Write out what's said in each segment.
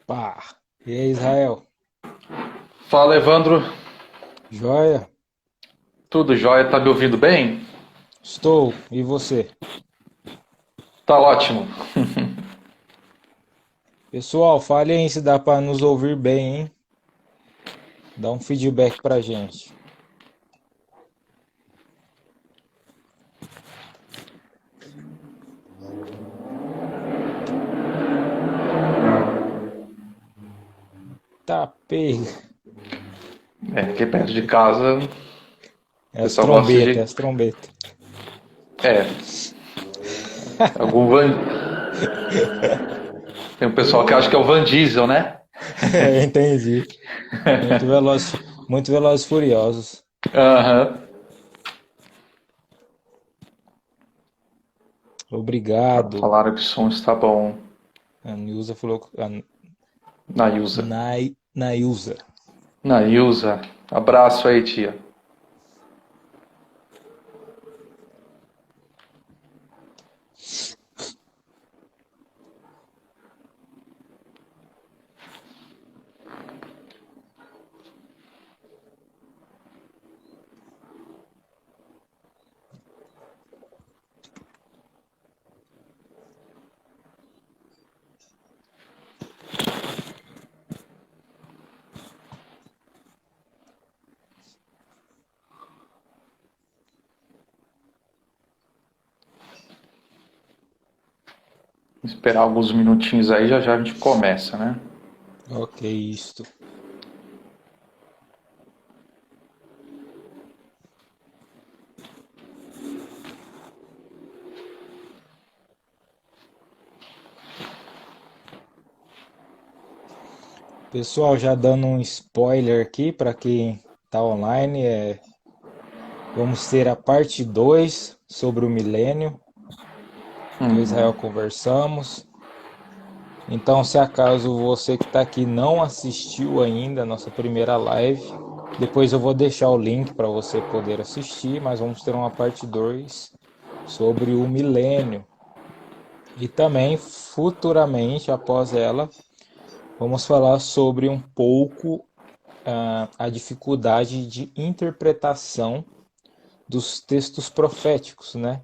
Pá. E aí, Israel? Fala, Evandro. Joia? Tudo jóia? Tá me ouvindo bem? Estou. E você? Tá ótimo. Pessoal, fale aí se dá para nos ouvir bem, hein? Dá um feedback pra gente. Tá pega. É, aqui perto de casa, o É as pessoal gosta trombetas, é de. as trombetas. É, algum Van. Tem um pessoal que acha que é o Van Diesel, né? Entendi. Muito velozes e furiosos. Aham. Obrigado. Falaram que o som está bom. A Nilza falou. Nailza. Nailza. Nailza. Abraço aí, tia. Esperar alguns minutinhos aí, já já a gente começa, né? Ok, isto. Pessoal, já dando um spoiler aqui para quem tá online, vamos ter a parte 2 sobre o milênio, que eu e Israel conversamos. Então, se acaso você que está aqui não assistiu ainda a nossa primeira live, depois eu vou deixar o link para você poder assistir, mas vamos ter uma parte 2 sobre o milênio. E também, futuramente, após ela, vamos falar sobre um pouco a dificuldade de interpretação dos textos proféticos, né?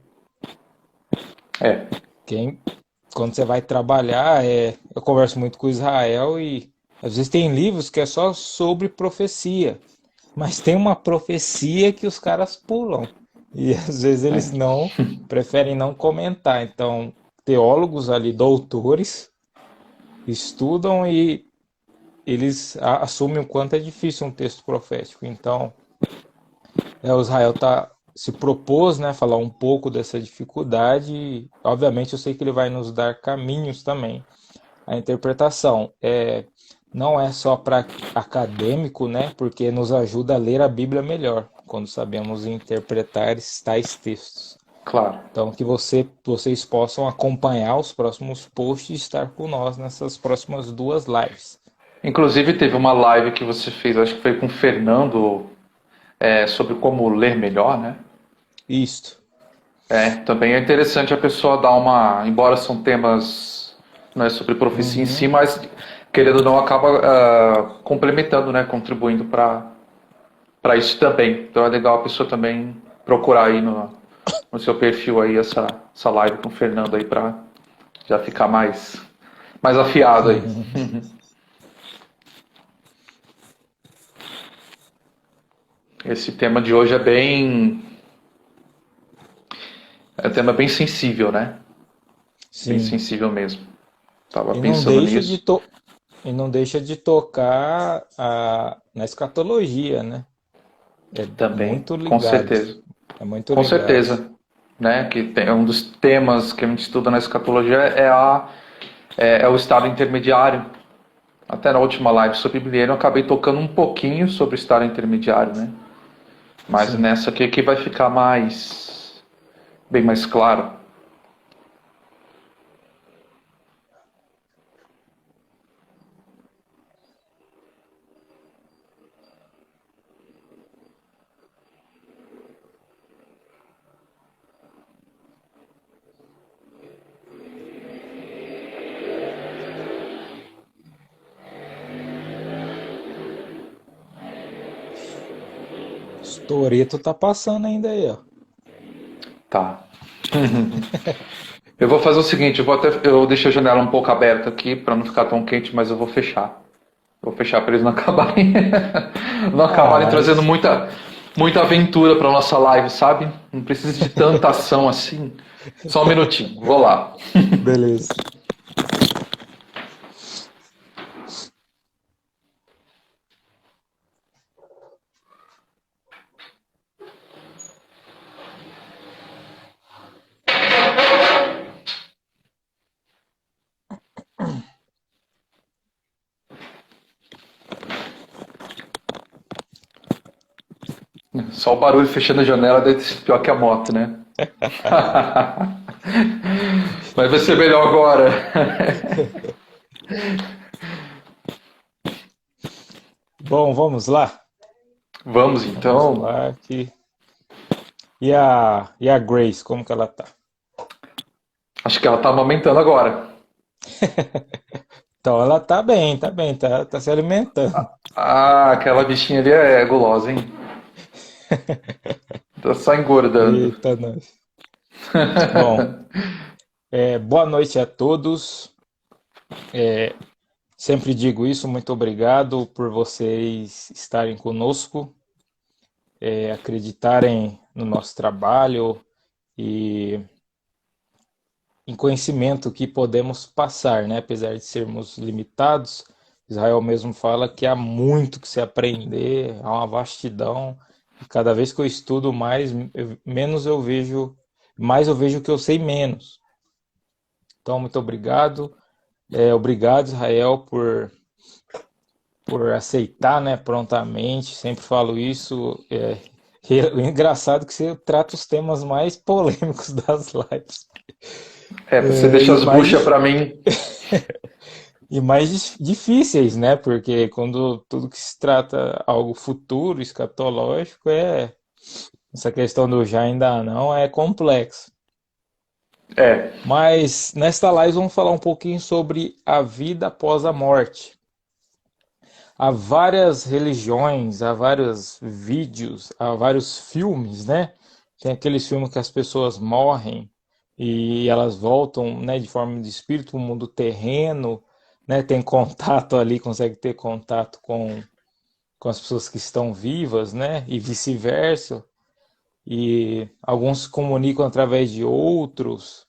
É. Quem, quando você vai trabalhar, eu converso muito com Israel e às vezes tem livros que é só sobre profecia, mas tem uma profecia que os caras pulam e às vezes eles É. não preferem não comentar. Então, teólogos ali, doutores, estudam e eles assumem o quanto é difícil um texto profético. Então, o Israel se propôs, né, falar um pouco dessa dificuldade. E, obviamente, eu sei que ele vai nos dar caminhos também. A interpretação não é só para acadêmico, né, porque nos ajuda a ler a Bíblia melhor quando sabemos interpretar tais textos. Claro. Então, que vocês possam acompanhar os próximos posts e estar com nós nessas próximas duas lives. Inclusive, teve uma live que você fez, acho que foi com o Fernando, sobre como ler melhor, né? Isto. Também é interessante a pessoa dar uma. Embora são temas, né, sobre profecia em si, Uhum. mas querendo ou não acaba complementando, né, contribuindo para isso também. Então é legal a pessoa também procurar aí no seu perfil aí essa live com o Fernando aí para já ficar mais afiado aí. Esse tema de hoje é um tema bem sensível, né? Bem Sim. sensível mesmo. Tava E não pensando deixa de nisso. to e não deixa de tocar na escatologia, né? É Também, muito com ligado. certeza. É muito Com ligado. certeza. Né? Que tem, um dos temas que a gente estuda na escatologia é o estado intermediário. Até na última live sobre Milênio eu acabei tocando um pouquinho sobre o estado intermediário, né? Mas Sim. nessa aqui que vai ficar bem mais claro. Toreto tá passando ainda aí, ó. Tá. Eu vou fazer o seguinte, eu deixo a janela um pouco aberta aqui para não ficar tão quente, mas eu vou fechar. Vou fechar para eles não acabarem, não Ah, acabarem trazendo mas muita aventura para nossa live, sabe? Não precisa de tanta ação assim. Só um minutinho, vou lá. beleza. Só o barulho fechando a janela deve ser pior que a moto, né? Mas vai ser melhor agora. Bom, vamos lá. Vamos Vamos então. lá aqui. E a Grace, como que ela tá? Acho que ela tá amamentando agora. Então ela tá bem, tá se alimentando. Ah, aquela bichinha ali é gulosa, hein? Tá só engordando. Eita, nós. Bom, boa noite a todos. Sempre digo isso, muito obrigado por vocês estarem conosco, acreditarem no nosso trabalho e em conhecimento que podemos passar, né? Apesar de sermos limitados, Israel mesmo fala que há muito que se aprender, há uma vastidão, e cada vez que eu estudo mais, menos eu vejo, mais eu vejo que eu sei menos. Então, muito obrigado. Obrigado, Israel, por aceitar, né, prontamente. Sempre falo isso. E o engraçado é que você trata os temas mais polêmicos das lives. É, você É, deixa e as mais buchas pra mim. E mais difíceis, né? Porque quando tudo que se trata algo futuro, escatológico, essa questão do já ainda não é complexo. É, Mas nesta live vamos falar um pouquinho sobre a vida após a morte. Há várias religiões, há vários vídeos, há vários filmes, né? Tem aqueles filmes que as pessoas morrem e elas voltam, né, de forma de espírito para o mundo terreno, né? Tem contato ali, consegue ter contato com as pessoas que estão vivas, né? E vice-versa. E alguns se comunicam através de outros.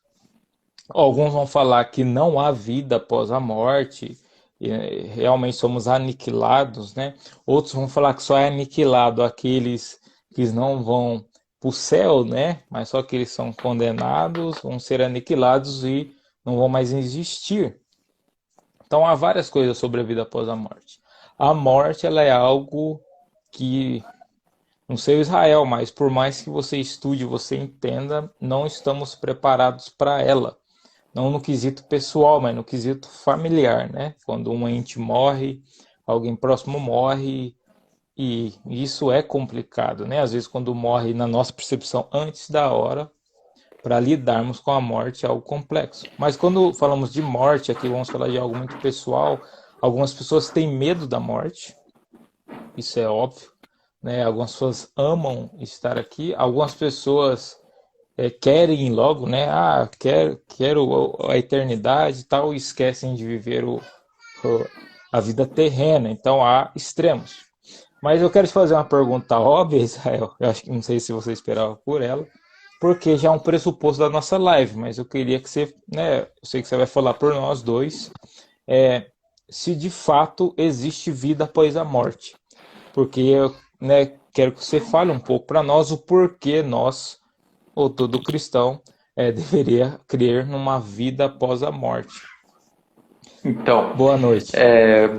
Alguns vão falar que não há vida após a morte, e realmente somos aniquilados, né? Outros vão falar que só é aniquilado aqueles que não vão para o céu, né? Mas só que eles são condenados, vão ser aniquilados e não vão mais existir. Então há várias coisas sobre a vida após a morte. A morte, ela é algo que, não sei o Israel, mas por mais que você estude, você entenda, não estamos preparados para ela. Não no quesito pessoal, mas no quesito familiar, né? Quando um ente morre, alguém próximo morre, e isso é complicado, né? Às vezes quando morre na nossa percepção antes da hora, para lidarmos com a morte é algo complexo. Mas quando falamos de morte, aqui vamos falar de algo muito pessoal. Algumas pessoas têm medo da morte, isso é óbvio, né? Algumas pessoas amam estar aqui, algumas pessoas querem logo, né? Ah, quero a eternidade e tal, e esquecem de viver a vida terrena. Então há extremos. Mas eu quero te fazer uma pergunta óbvia, Israel. Eu acho que não sei se você esperava por ela, porque já é um pressuposto da nossa live, mas eu queria que você, né? Eu sei que você vai falar por nós dois, é, se de fato existe vida após a morte. Porque eu, né, quero que você fale um pouco para nós o porquê nós, ou todo cristão, deveria crer numa vida após a morte. então. Boa noite.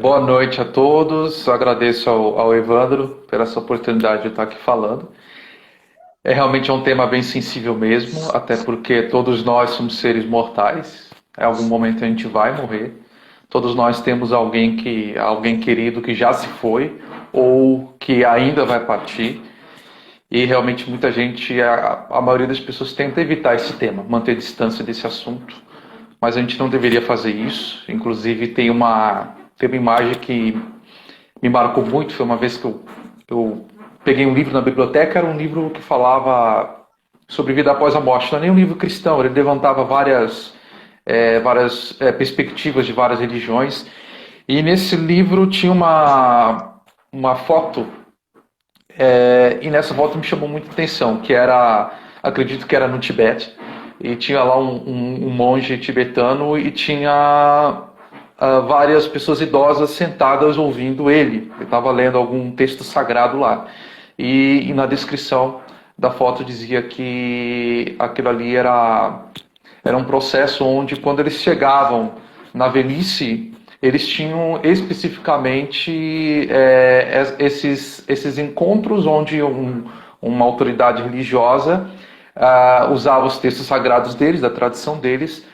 Boa noite a todos. Agradeço ao Evandro pela essa oportunidade de estar aqui falando. Realmente um tema bem sensível mesmo, até porque todos nós somos seres mortais. Em algum momento a gente vai morrer. Todos nós temos alguém querido que já se foi ou que ainda vai partir. E realmente muita gente, a maioria das pessoas tenta evitar esse tema, manter distância desse assunto. Mas a gente não deveria fazer isso. Inclusive tem uma imagem que me marcou muito. Foi uma vez que eu peguei um livro na biblioteca, era um livro que falava sobre vida após a morte. Não é nem um livro cristão, ele levantava várias perspectivas de várias religiões. E nesse livro tinha uma foto, e nessa foto me chamou muita atenção, que era, acredito que era no Tibete, e tinha lá um monge tibetano e tinha várias pessoas idosas sentadas ouvindo ele. Ele estava lendo algum texto sagrado lá. E na descrição da foto dizia que aquilo ali era um processo onde, quando eles chegavam na velhice, eles tinham especificamente esses encontros onde uma autoridade religiosa usava os textos sagrados deles, da tradição deles,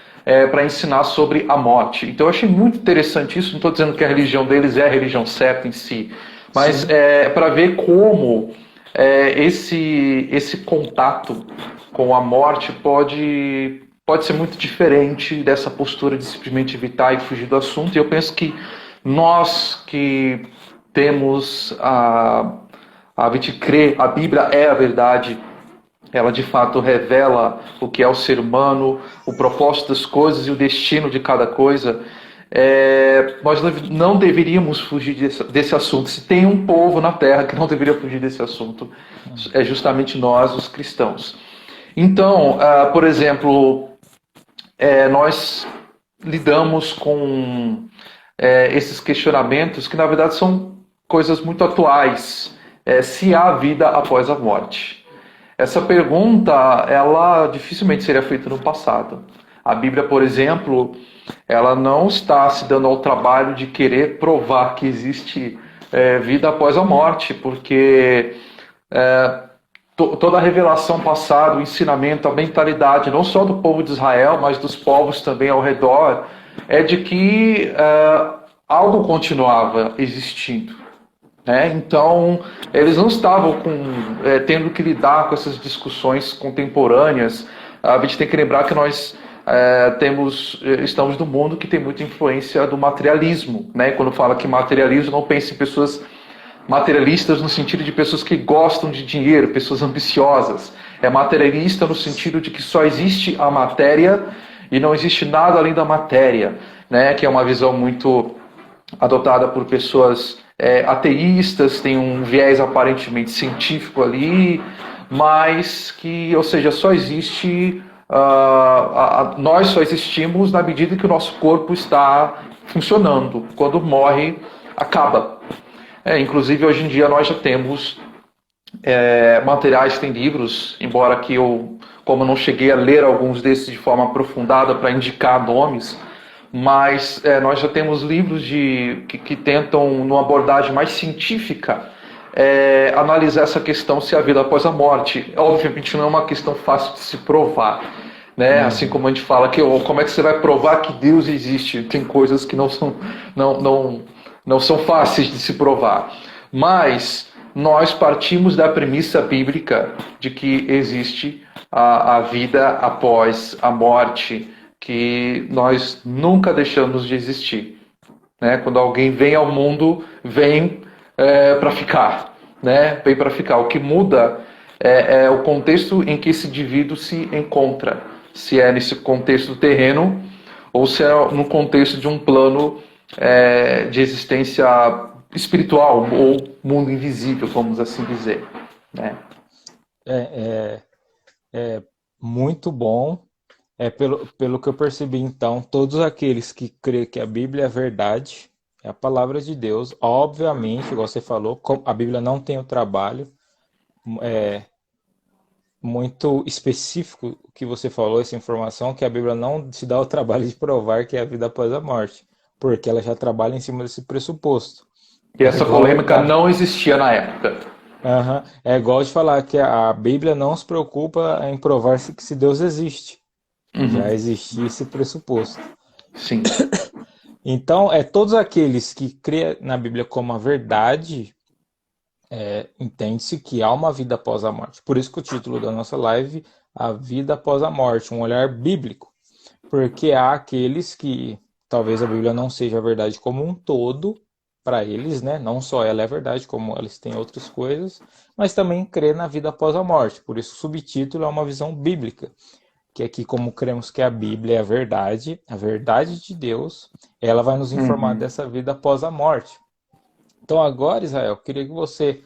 para ensinar sobre a morte. Então eu achei muito interessante isso. Não estou dizendo que a religião deles é a religião certa em si, mas para ver como esse contato com a morte pode ser muito diferente dessa postura de simplesmente evitar e fugir do assunto. E eu penso que nós que temos a gente crê, a Bíblia é a verdade, ela de fato revela o que é o ser humano, o propósito das coisas e o destino de cada coisa. Nós não deveríamos fugir desse assunto. Se tem um povo na Terra que não deveria fugir desse assunto, é justamente nós, os cristãos. Então, por exemplo, nós lidamos com esses questionamentos que, na verdade, são coisas muito atuais. Se há vida após a morte? Essa pergunta, ela dificilmente seria feita no passado. A Bíblia, por exemplo, ela não está se dando ao trabalho de querer provar que existe vida após a morte, porque toda a revelação passada, o ensinamento, a mentalidade, não só do povo de Israel, mas dos povos também ao redor, é de que algo continuava existindo. Então, eles não estavam tendo que lidar com essas discussões contemporâneas. A gente tem que lembrar que nós estamos num mundo que tem muita influência do materialismo. Quando fala que materialismo, não pense em pessoas materialistas no sentido de pessoas que gostam de dinheiro, pessoas ambiciosas. É materialista no sentido de que só existe a matéria e não existe nada além da matéria, que é uma visão muito adotada por pessoas ateístas, tem um viés aparentemente científico ali, mas que, ou seja, só existe, nós só existimos na medida que o nosso corpo está funcionando. Quando morre, acaba. Inclusive, hoje em dia, nós já temos materiais, tem livros, embora que como não cheguei a ler alguns desses de forma aprofundada para indicar nomes, mas nós já temos livros que tentam, numa abordagem mais científica, analisar essa questão se há vida após a morte. Obviamente não é uma questão fácil de se provar, Assim como a gente fala que como é que você vai provar que Deus existe? Tem coisas que não são fáceis de se provar. Mas nós partimos da premissa bíblica de que existe a vida após a morte, que nós nunca deixamos de existir. Quando alguém vem ao mundo, vem para ficar. Vem para ficar. O que muda é o contexto em que esse indivíduo se encontra. Se é nesse contexto terreno ou se é no contexto de um plano de existência espiritual ou mundo invisível, vamos assim dizer. Muito bom. Pelo que eu percebi, então, todos aqueles que creem que a Bíblia é verdade, é a palavra de Deus, obviamente, igual você falou, a Bíblia não tem o trabalho muito específico que você falou, essa informação, que a Bíblia não se dá o trabalho de provar que é a vida após a morte, porque ela já trabalha em cima desse pressuposto. E essa polêmica não existia na época. É igual de falar que a Bíblia não se preocupa em provar que se Deus existe. Já existia esse pressuposto. Sim. Então, todos aqueles que creem na Bíblia como a verdade, entende-se que há uma vida após a morte. Por isso que o título da nossa live, A Vida Após a Morte, um olhar bíblico. Porque há aqueles que, talvez a Bíblia não seja a verdade como um todo, para eles, né? Não só ela é verdade, como eles têm outras coisas, mas também crer na vida após a morte. Por isso o subtítulo é uma visão bíblica, que aqui como cremos que a Bíblia é a verdade de Deus, ela vai nos informar Uhum. dessa vida após a morte. Então agora, Israel, eu queria que você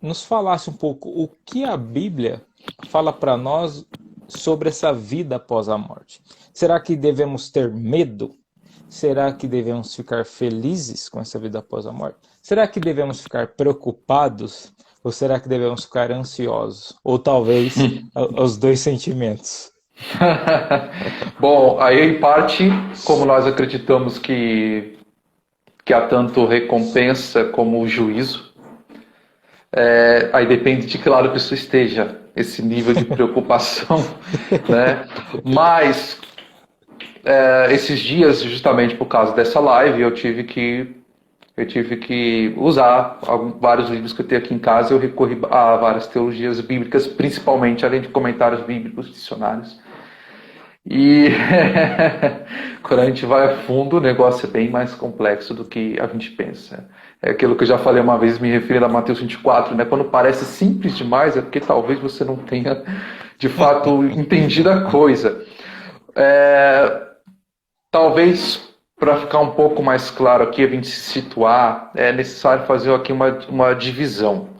nos falasse um pouco o que a Bíblia fala para nós sobre essa vida após a morte. Será que devemos ter medo? Será que devemos ficar felizes com essa vida após a morte? Será que devemos ficar preocupados? Ou será que devemos ficar ansiosos? Ou talvez os dois sentimentos? Bom, aí em parte, como nós acreditamos que há tanto recompensa como o juízo, aí depende de que lado a pessoa esteja, esse nível de preocupação, né? Mas esses dias, justamente por causa dessa live, eu tive que usar vários livros que eu tenho aqui em casa. Eu recorri a várias teologias bíblicas, principalmente, além de comentários bíblicos, dicionários. E quando a gente vai a fundo, o negócio é bem mais complexo do que a gente pensa. É aquilo que eu já falei uma vez, me referindo a Mateus 24, né? Quando parece simples demais, é porque talvez você não tenha, de fato, entendido a coisa. Talvez, para ficar um pouco mais claro aqui, a gente se situar, é necessário fazer aqui uma divisão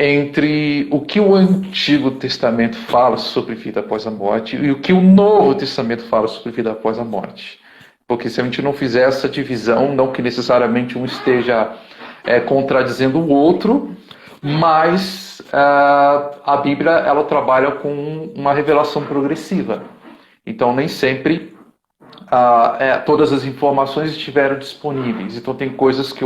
entre o que o Antigo Testamento fala sobre vida após a morte e o que o Novo Testamento fala sobre vida após a morte. Porque se a gente não fizer essa divisão, não que necessariamente um esteja contradizendo o outro, mas a Bíblia ela trabalha com uma revelação progressiva. Então nem sempre todas as informações estiveram disponíveis. Então tem coisas que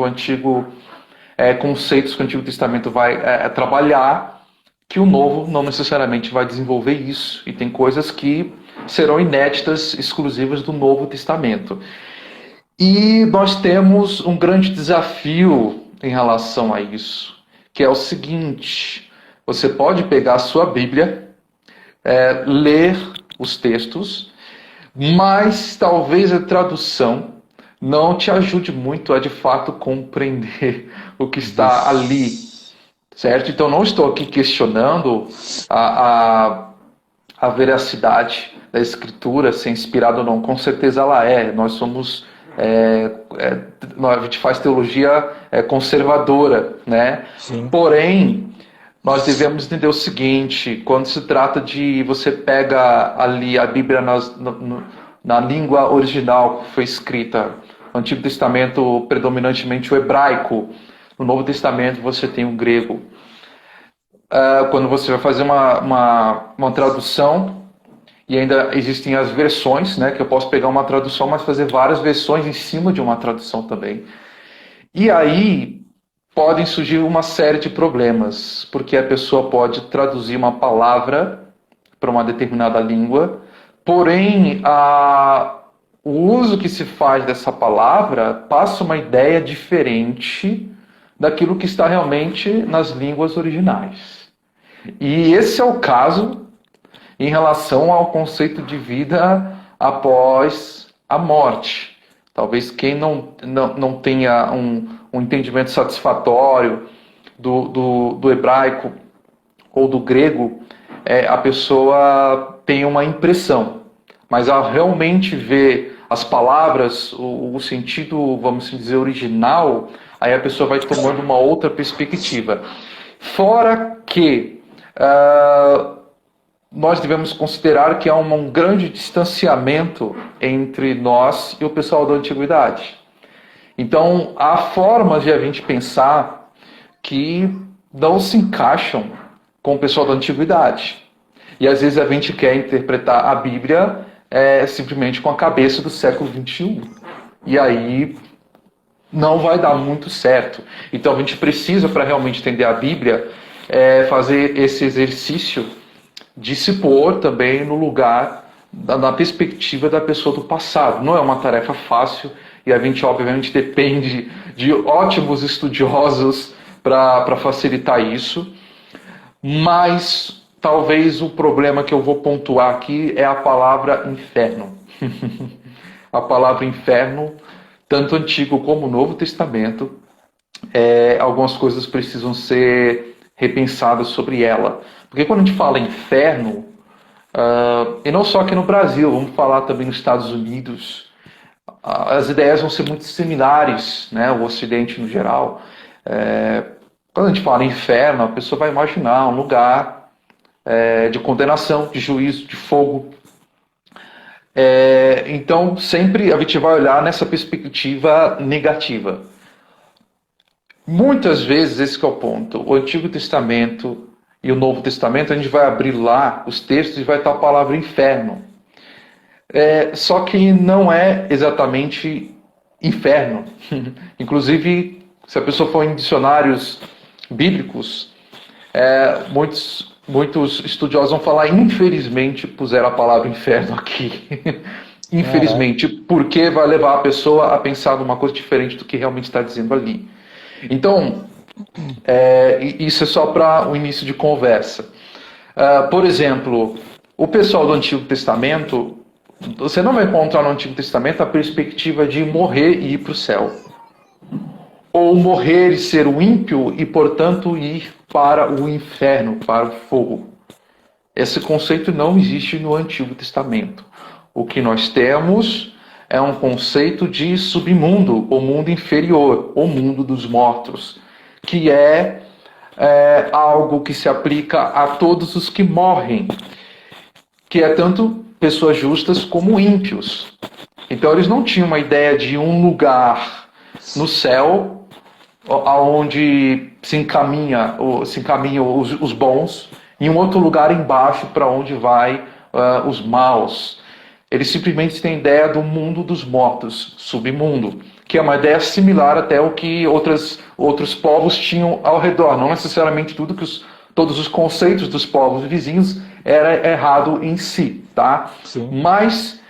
conceitos que o Antigo Testamento vai trabalhar, que o Novo não necessariamente vai desenvolver isso. E tem coisas que serão inéditas, exclusivas do Novo Testamento. E nós temos um grande desafio em relação a isso, que é o seguinte: você pode pegar a sua Bíblia, ler os textos, mas talvez a tradução não te ajude muito a de fato compreender o que está ali, certo? Então não estou aqui questionando a veracidade da escritura, se é inspirada ou não. Com certeza ela é. Nós somos a gente faz teologia conservadora, né? Sim. Porém, nós devemos entender o seguinte: quando se trata de você pega ali a Bíblia na língua original que foi escrita, no Antigo Testamento predominantemente o hebraico, no Novo Testamento você tem o grego. Quando você vai fazer uma tradução, e ainda existem as versões, né, que eu posso pegar uma tradução, mas fazer várias versões em cima de uma tradução também. E aí podem surgir uma série de problemas, porque a pessoa pode traduzir uma palavra para uma determinada língua, porém o uso que se faz dessa palavra passa uma ideia diferente daquilo que está realmente nas línguas originais. E esse é o caso em relação ao conceito de vida após a morte. Talvez quem não tenha um entendimento satisfatório do hebraico ou do grego, a pessoa tem uma impressão. Mas ao realmente ver as palavras, o sentido, vamos dizer, original, aí a pessoa vai tomando uma outra perspectiva. Fora que nós devemos considerar que há um grande distanciamento entre nós e o pessoal da antiguidade. Então, há formas de a gente pensar que não se encaixam com o pessoal da antiguidade. E às vezes a gente quer interpretar a Bíblia simplesmente com a cabeça do século XXI. E aí não vai dar muito certo. Então a gente precisa, para realmente entender a Bíblia, fazer esse exercício de se pôr também no lugar, na perspectiva da pessoa do passado. Não é uma tarefa fácil e a gente obviamente depende de ótimos estudiosos para facilitar isso, mas talvez o problema que eu vou pontuar aqui é a palavra inferno. A palavra inferno tanto o Antigo como o Novo Testamento, algumas coisas precisam ser repensadas sobre ela. Porque quando a gente fala inferno, e não só aqui no Brasil, vamos falar também nos Estados Unidos, as ideias vão ser muito similares, né? O Ocidente no geral. Quando a gente fala inferno, a pessoa vai imaginar um lugar de condenação, de juízo, de fogo. Então, sempre a gente vai olhar nessa perspectiva negativa. Muitas vezes, esse que é o ponto, o Antigo Testamento e o Novo Testamento, a gente vai abrir lá os textos e vai estar a palavra inferno. Só que não é exatamente inferno. Inclusive, se a pessoa for em dicionários bíblicos, muitos estudiosos vão falar, infelizmente, puseram a palavra inferno aqui. Infelizmente, porque vai levar a pessoa a pensar numa coisa diferente do que realmente está dizendo ali. Então, isso é só para o início de conversa. Por exemplo, o pessoal do Antigo Testamento, você não vai encontrar no Antigo Testamento a perspectiva de morrer e ir para o céu. Ou morrer e ser o ímpio e, portanto, ir para o inferno, para o fogo. Esse conceito não existe no Antigo Testamento. O que nós temos é um conceito de submundo, o mundo inferior, o mundo dos mortos, que é algo que se aplica a todos os que morrem, que é tanto pessoas justas como ímpios. Então eles não tinham uma ideia de um lugar no céu aonde se encaminham os bons e um outro lugar embaixo para onde vai os maus. Eles simplesmente têm ideia do mundo dos mortos, submundo, que é uma ideia similar até ao que outros povos tinham ao redor. Não necessariamente todos os conceitos dos povos vizinhos era errado em si, tá? Sim. Mas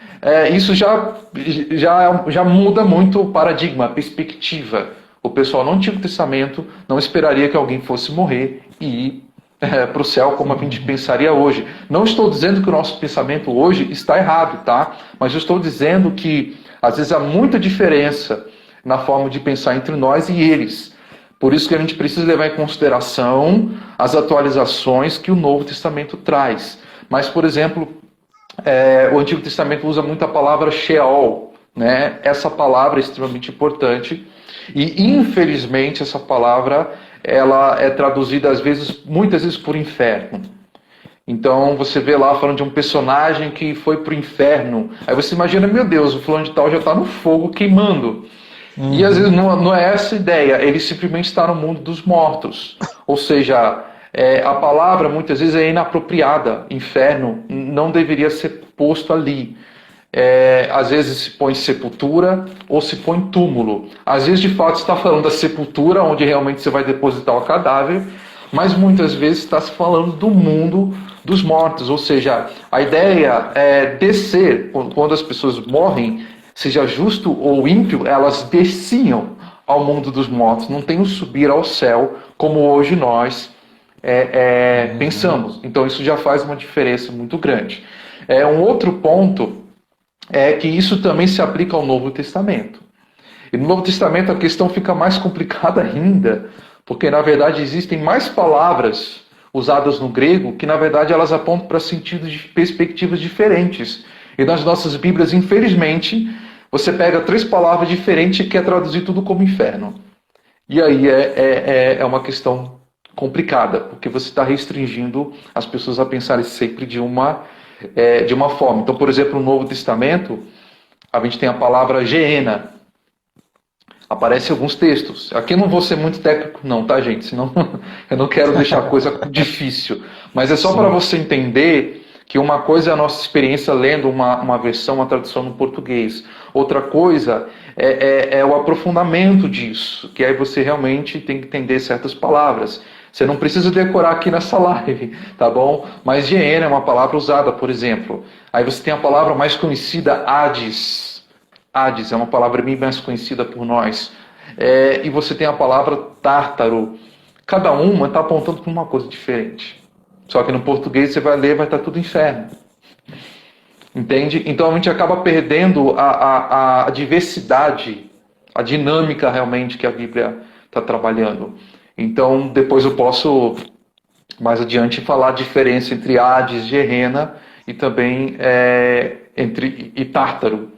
isso já muda muito o paradigma, a perspectiva. O pessoal no Antigo Testamento não esperaria que alguém fosse morrer e ir para o céu como a gente pensaria hoje. Não estou dizendo que o nosso pensamento hoje está errado, tá? Mas eu estou dizendo que às vezes há muita diferença na forma de pensar entre nós e eles. Por isso que a gente precisa levar em consideração as atualizações que o Novo Testamento traz. Mas, por exemplo, o Antigo Testamento usa muito a palavra Sheol, né? Essa palavra é extremamente importante e, infelizmente, essa palavra ela é traduzida muitas vezes por inferno. Então você vê lá falando de um personagem que foi para o inferno. Aí você imagina, meu Deus, o fulano de tal já está no fogo queimando. E às vezes não é essa a ideia, ele simplesmente está no mundo dos mortos. Ou seja, a palavra muitas vezes é inapropriada. Inferno não deveria ser posto ali. Às vezes se põe sepultura ou se põe túmulo. Às vezes de fato está falando da sepultura, onde realmente você vai depositar o cadáver, mas muitas vezes está se falando do mundo dos mortos. Ou seja, a ideia é descer, quando as pessoas morrem, seja justo ou ímpio, elas desciam ao mundo dos mortos. Não tem o subir ao céu, como hoje nós pensamos. Então isso já faz uma diferença muito grande. Um outro ponto é que isso também se aplica ao Novo Testamento. E no Novo Testamento a questão fica mais complicada ainda, porque na verdade existem mais palavras usadas no grego que na verdade elas apontam para sentidos de perspectivas diferentes. E nas nossas Bíblias, infelizmente, você pega 3 palavras diferentes e quer traduzir tudo como inferno. E aí é uma questão complicada, porque você está restringindo as pessoas a pensarem sempre de uma forma. Então, por exemplo, no Novo Testamento, a gente tem a palavra Geena. Aparece em alguns textos. Aqui eu não vou ser muito técnico não, tá, gente? Senão eu não quero deixar a coisa difícil. Mas é só para você entender que uma coisa é a nossa experiência lendo uma versão, uma tradução no português. Outra coisa é o aprofundamento disso, que aí você realmente tem que entender certas palavras. Você não precisa decorar aqui nessa live, tá bom? Mas Geena é uma palavra usada, por exemplo. Aí você tem a palavra mais conhecida, Hades. Hades é uma palavra bem mais conhecida por nós. E você tem a palavra Tártaro. Cada uma está apontando para uma coisa diferente. Só que no português você vai ler, vai estar tudo inferno. Entende? Então a gente acaba perdendo a diversidade a dinâmica realmente que a Bíblia está trabalhando. Então, depois eu posso, mais adiante, falar a diferença entre Hades, Gehenna e também entre Tártaro,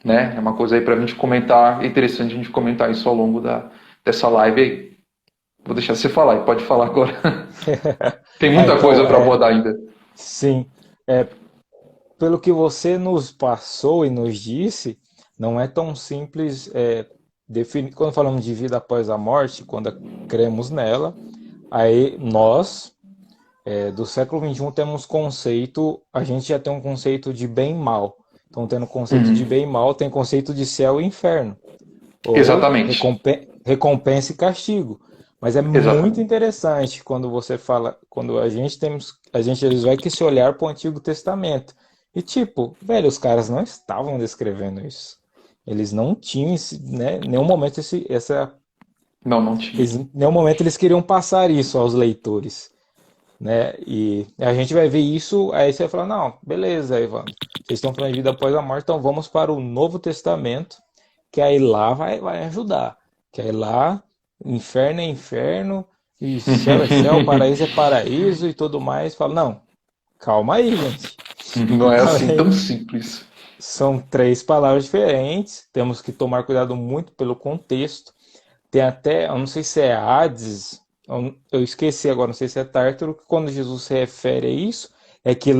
né? É uma coisa aí para a gente comentar, é interessante a gente comentar isso ao longo dessa live aí. Vou deixar você falar, e pode falar agora. Tem muita Então, coisa para abordar ainda. sim, é, pelo que você nos passou e nos disse, não é tão simples definir. Quando falamos de vida após a morte, quando cremos nela, aí nós, do século XXI, temos conceito, a gente já tem um conceito de bem e mal. Então, tendo conceito de bem e mal, tem conceito de céu e inferno, ou Exatamente. recompensa e castigo. Mas é muito Exatamente. interessante quando você fala, quando a gente às vezes vai com esse olhar para o Antigo Testamento. E tipo, velho, os caras não estavam descrevendo isso. Eles não tinham né, em nenhum momento Não, não tinha. em nenhum momento eles queriam passar isso aos leitores, né? E a gente vai ver isso, aí você vai falar, não, beleza, Evandro, vocês estão falando de vida após a morte, então vamos para o Novo Testamento, que aí lá vai ajudar. Que aí lá, inferno é inferno, e céu é céu, paraíso é paraíso e tudo mais. Fala, não, calma aí, gente. Não é Calma assim aí. tão simples. São três palavras diferentes, temos que tomar cuidado muito pelo contexto. Tem até, eu não sei se é Hades, eu esqueci agora, não sei se é Tártaro, que quando Jesus se refere a isso, é que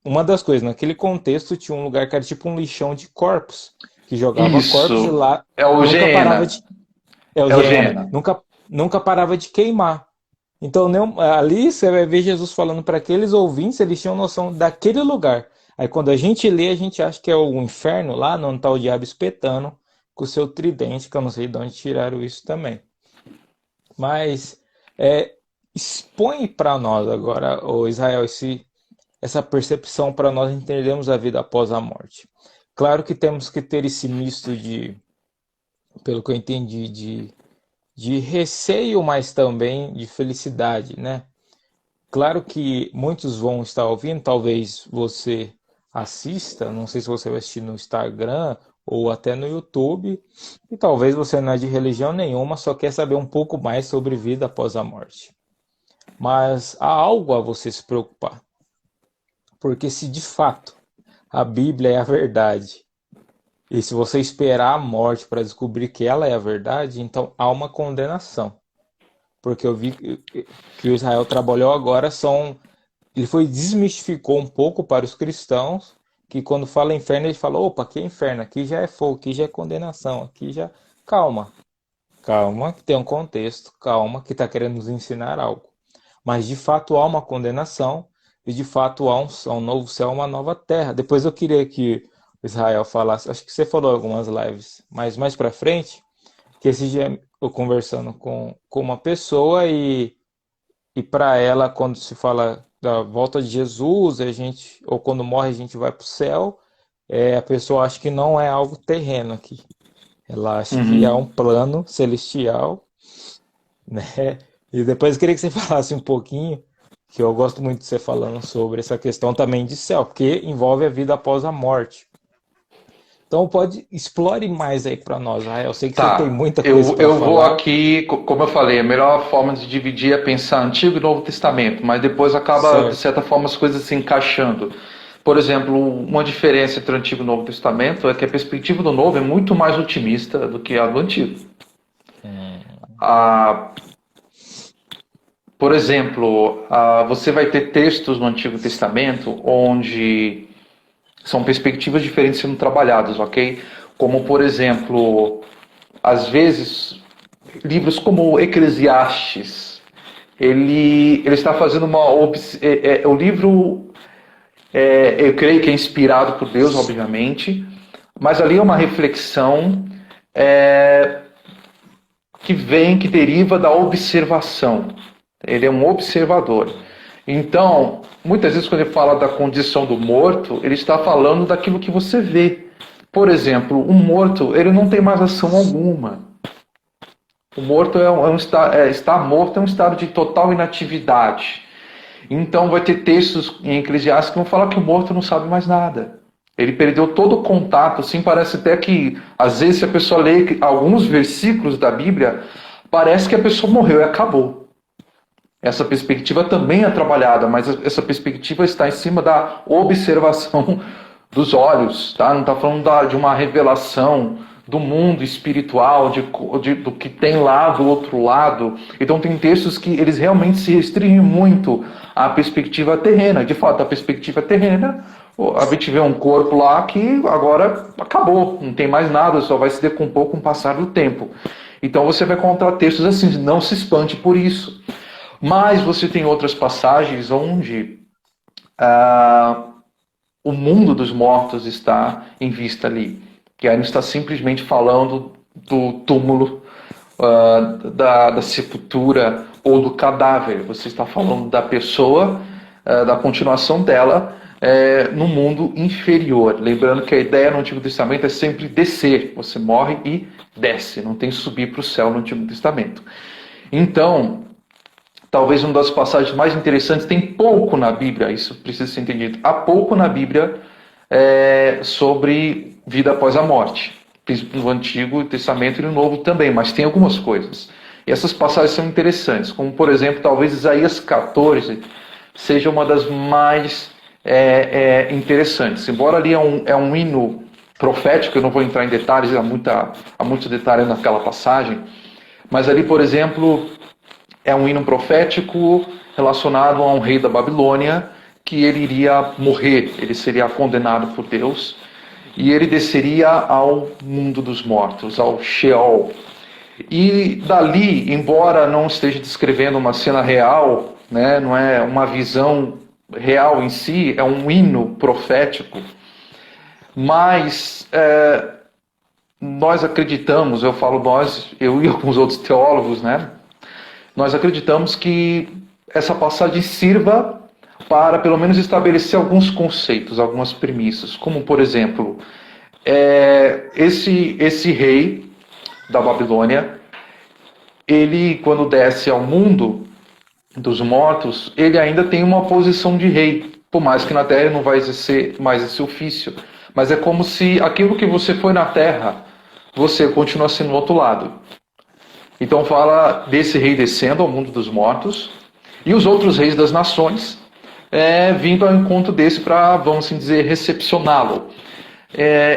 uma das coisas, naquele contexto tinha um lugar que era tipo um lixão de corpos, que jogava corpos e Isso. lá É o nunca parava Geena. de. É o É o Gehenna, Geena. nunca parava de queimar. Então, ali você vai ver Jesus falando para aqueles ouvintes, eles tinham noção daquele lugar. Aí quando a gente lê, a gente acha que é o inferno lá, não está o diabo espetando com o seu tridente, que eu não sei de onde tiraram isso também. Mas expõe para nós agora, o Israel, essa percepção para nós entendermos a vida após a morte. Claro que temos que ter esse misto pelo que eu entendi, de receio, mas também de felicidade, né? Claro que muitos vão estar ouvindo, talvez você assista, não sei se você vai assistir no Instagram ou até no YouTube, e talvez você não é de religião nenhuma, só quer saber um pouco mais sobre vida após a morte. Mas há algo a você se preocupar, porque se de fato a Bíblia é a verdade, e se você esperar a morte para descobrir que ela é a verdade, então há uma condenação. Porque eu vi que o Israel trabalhou agora ele foi desmistificou um pouco para os cristãos que quando fala inferno ele fala, opa, aqui é inferno, aqui já é fogo, aqui já é condenação, aqui já calma, calma, que tem um contexto, calma, que está querendo nos ensinar algo. Mas de fato há uma condenação e de fato há um novo céu, uma nova terra. Depois eu queria que Israel falasse, acho que você falou em algumas lives, mas mais para frente, que esse dia eu conversando com uma pessoa e para ela, quando se fala da volta de Jesus, ou quando morre a gente vai para o céu, a pessoa acha que não é algo terreno aqui. Ela acha que é um Uhum. plano celestial, né? E depois eu queria que você falasse um pouquinho, que eu gosto muito de você falando sobre essa questão também de céu, porque envolve a vida após a morte. Então pode explore mais aí para nós, ah, eu sei que você tem Tá. muita coisa para Eu vou falar. aqui, como eu falei, a melhor forma de dividir é pensar Antigo e Novo Testamento, mas depois acaba, de Certo. certa forma, as coisas se encaixando. Por exemplo, uma diferença entre o Antigo e o Novo Testamento é que a perspectiva do Novo é muito mais otimista do que a do Antigo. Hum, Ah, por exemplo, você vai ter textos no Antigo Testamento onde são perspectivas diferentes sendo trabalhadas, ok? Como, por exemplo, às vezes, livros como Eclesiastes, ele está fazendo o livro, eu creio que é inspirado por Deus, obviamente, mas ali é uma reflexão é, que deriva da observação. Ele é um observador. Então, muitas vezes quando ele fala da condição do morto, ele está falando daquilo que você vê. Por exemplo, um morto, ele não tem mais ação alguma. O morto está morto é um estado de total inatividade. Então vai ter textos em Eclesiastes que vão falar que o morto não sabe mais nada. Ele perdeu todo o contato, assim, parece até que, às vezes, se a pessoa lê alguns versículos da Bíblia, parece que a pessoa morreu e acabou. Essa perspectiva também é trabalhada, mas essa perspectiva está em cima da observação dos olhos, tá? Não está falando de uma revelação do mundo espiritual, do que tem lá do outro lado. Então tem textos que eles realmente se restringem muito à perspectiva terrena. De fato, a perspectiva terrena, a gente vê um corpo lá que agora acabou, não tem mais nada, só vai se decompor com o passar do tempo. Então você vai encontrar textos assim, não se espante por isso. Mas você tem outras passagens onde o mundo dos mortos está em vista ali. Que aí não está simplesmente falando do túmulo, da sepultura ou do cadáver. Você está falando da pessoa, da continuação dela no mundo inferior. Lembrando que a ideia no Antigo Testamento é sempre descer. Você morre e desce. Não tem subir para o céu no Antigo Testamento. Então, talvez uma das passagens mais interessantes, tem pouco na Bíblia, isso precisa ser entendido. Há pouco na Bíblia sobre vida após a morte. No Antigo Testamento e no Novo também, mas tem algumas coisas. E essas passagens são interessantes, como por exemplo, talvez Isaías 14 seja uma das mais interessantes. Embora ali é um hino profético, eu não vou entrar em detalhes, há muito detalhe naquela passagem, mas ali, por exemplo, é um hino profético relacionado a um rei da Babilônia, que ele iria morrer, ele seria condenado por Deus, e ele desceria ao mundo dos mortos, ao Sheol. E dali, embora não esteja descrevendo uma cena real, né, não é uma visão real em si, é um hino profético, mas nós acreditamos, eu falo nós, eu e alguns outros teólogos, né, nós acreditamos que essa passagem sirva para, pelo menos, estabelecer alguns conceitos, algumas premissas. Como, por exemplo, esse rei da Babilônia, ele, quando desce ao mundo dos mortos, ele ainda tem uma posição de rei. Por mais que na terra ele não vai exercer mais esse ofício. Mas é como se aquilo que você foi na terra, você continua sendo do outro lado. Então fala desse rei descendo ao mundo dos mortos e os outros reis das nações vindo ao encontro desse para, vamos assim dizer, recepcioná-lo.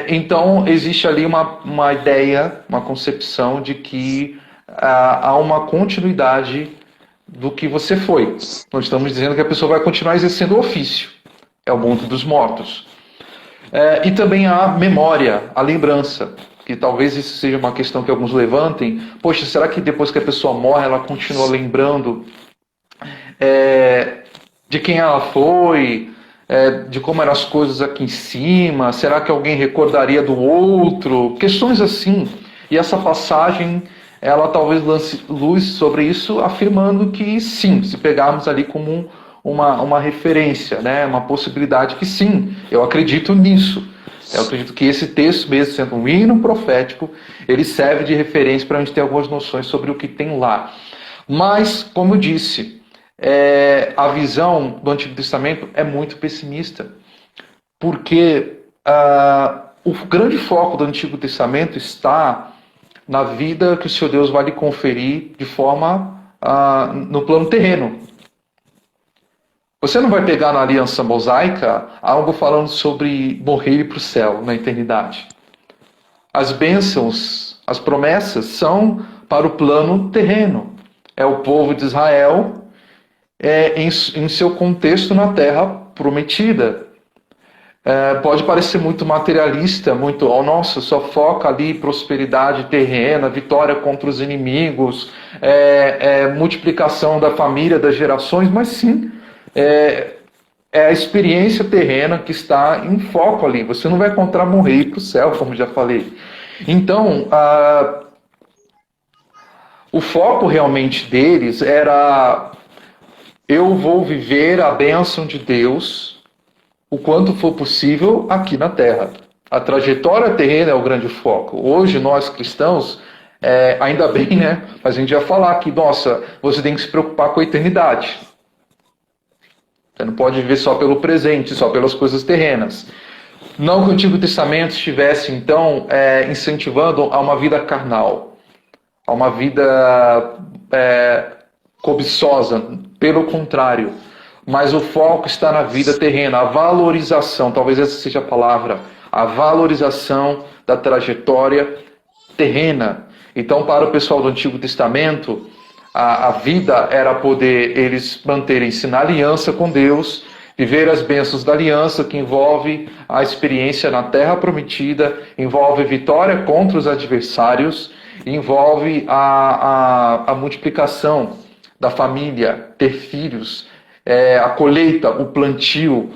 Então existe ali uma ideia, uma concepção de que há uma continuidade do que você foi. Nós estamos dizendo que a pessoa vai continuar exercendo o ofício. É o mundo dos mortos. E também a memória, a lembrança. Que talvez isso seja uma questão que alguns levantem. Poxa, será que depois que a pessoa morre, ela continua lembrando de quem ela foi, de como eram as coisas aqui em cima? Será que alguém recordaria do outro? Questões assim. E essa passagem, ela talvez lance luz sobre isso, afirmando que sim, se pegarmos ali como uma referência, né, uma possibilidade que sim, eu acredito nisso. Eu acredito que esse texto, mesmo sendo um hino profético, ele serve de referência para a gente ter algumas noções sobre o que tem lá. Mas, como eu disse, a visão do Antigo Testamento é muito pessimista, porque o grande foco do Antigo Testamento está na vida que o Senhor Deus vai lhe conferir de forma no plano terreno. Você não vai pegar na aliança mosaica algo falando sobre morrer e ir para o céu na eternidade. As bênçãos, as promessas são para o plano terreno. É o povo de Israel em seu contexto na terra prometida. Pode parecer muito materialista, muito, nossa, só foca ali prosperidade terrena, vitória contra os inimigos, multiplicação da família, das gerações, mas sim, é a experiência terrena que está em foco ali. Você não vai encontrar morrer e ir para o céu, como já falei. Então, o foco realmente deles era: eu vou viver a bênção de Deus o quanto for possível aqui na Terra. A trajetória terrena é o grande foco. Hoje, nós cristãos, ainda bem, né? Mas a gente vai falar que, nossa, você tem que se preocupar com a eternidade. Você não pode viver só pelo presente, só pelas coisas terrenas. Não que o Antigo Testamento estivesse, então, incentivando a uma vida carnal, a uma vida cobiçosa. Pelo contrário. Mas o foco está na vida terrena, a valorização, talvez essa seja a palavra, a valorização da trajetória terrena. Então, para o pessoal do Antigo Testamento, a vida era poder eles manterem-se na aliança com Deus, viver as bênçãos da aliança, que envolve a experiência na terra prometida, envolve vitória contra os adversários, envolve a multiplicação da família, ter filhos, a colheita, o plantio,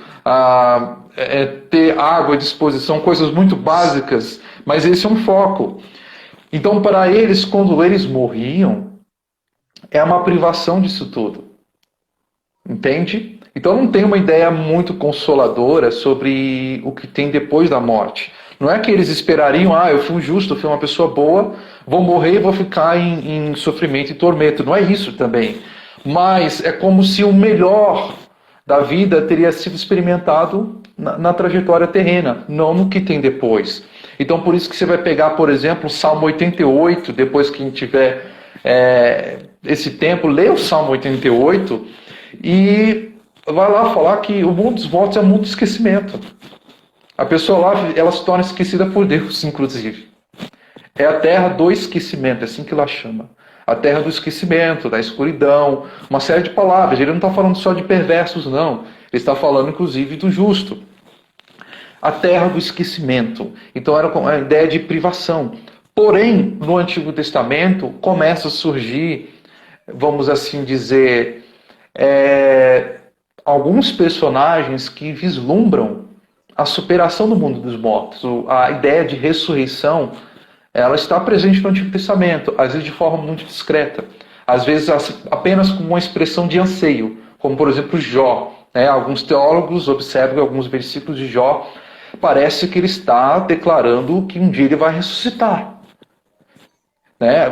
ter água à disposição, coisas muito básicas, mas esse é um foco. Então, para eles, quando eles morriam, é uma privação disso tudo. Entende? Então não tem uma ideia muito consoladora sobre o que tem depois da morte. Não é que eles esperariam, eu fui um justo, eu fui uma pessoa boa, vou morrer e vou ficar em sofrimento e tormento. Não é isso também. Mas é como se o melhor da vida teria sido experimentado na trajetória terrena, não no que tem depois. Então por isso que você vai pegar, por exemplo, o Salmo 88, depois que a gente tiver esse tempo, lê o Salmo 88 e vai lá falar que o mundo dos mortos é um mundo de esquecimento. A pessoa lá, ela se torna esquecida por Deus, inclusive. É a terra do esquecimento, é assim que ela chama. A terra do esquecimento, da escuridão, uma série de palavras. Ele não está falando só de perversos, não. Ele está falando, inclusive, do justo. A terra do esquecimento. Então era a ideia de privação. Porém, no Antigo Testamento, começa a surgir, vamos assim dizer, alguns personagens que vislumbram a superação do mundo dos mortos. A ideia de ressurreição, ela está presente no Antigo Testamento, às vezes de forma muito discreta, às vezes apenas com uma expressão de anseio, como por exemplo Jó. Alguns teólogos observam que alguns versículos de Jó parece que ele está declarando que um dia ele vai ressuscitar.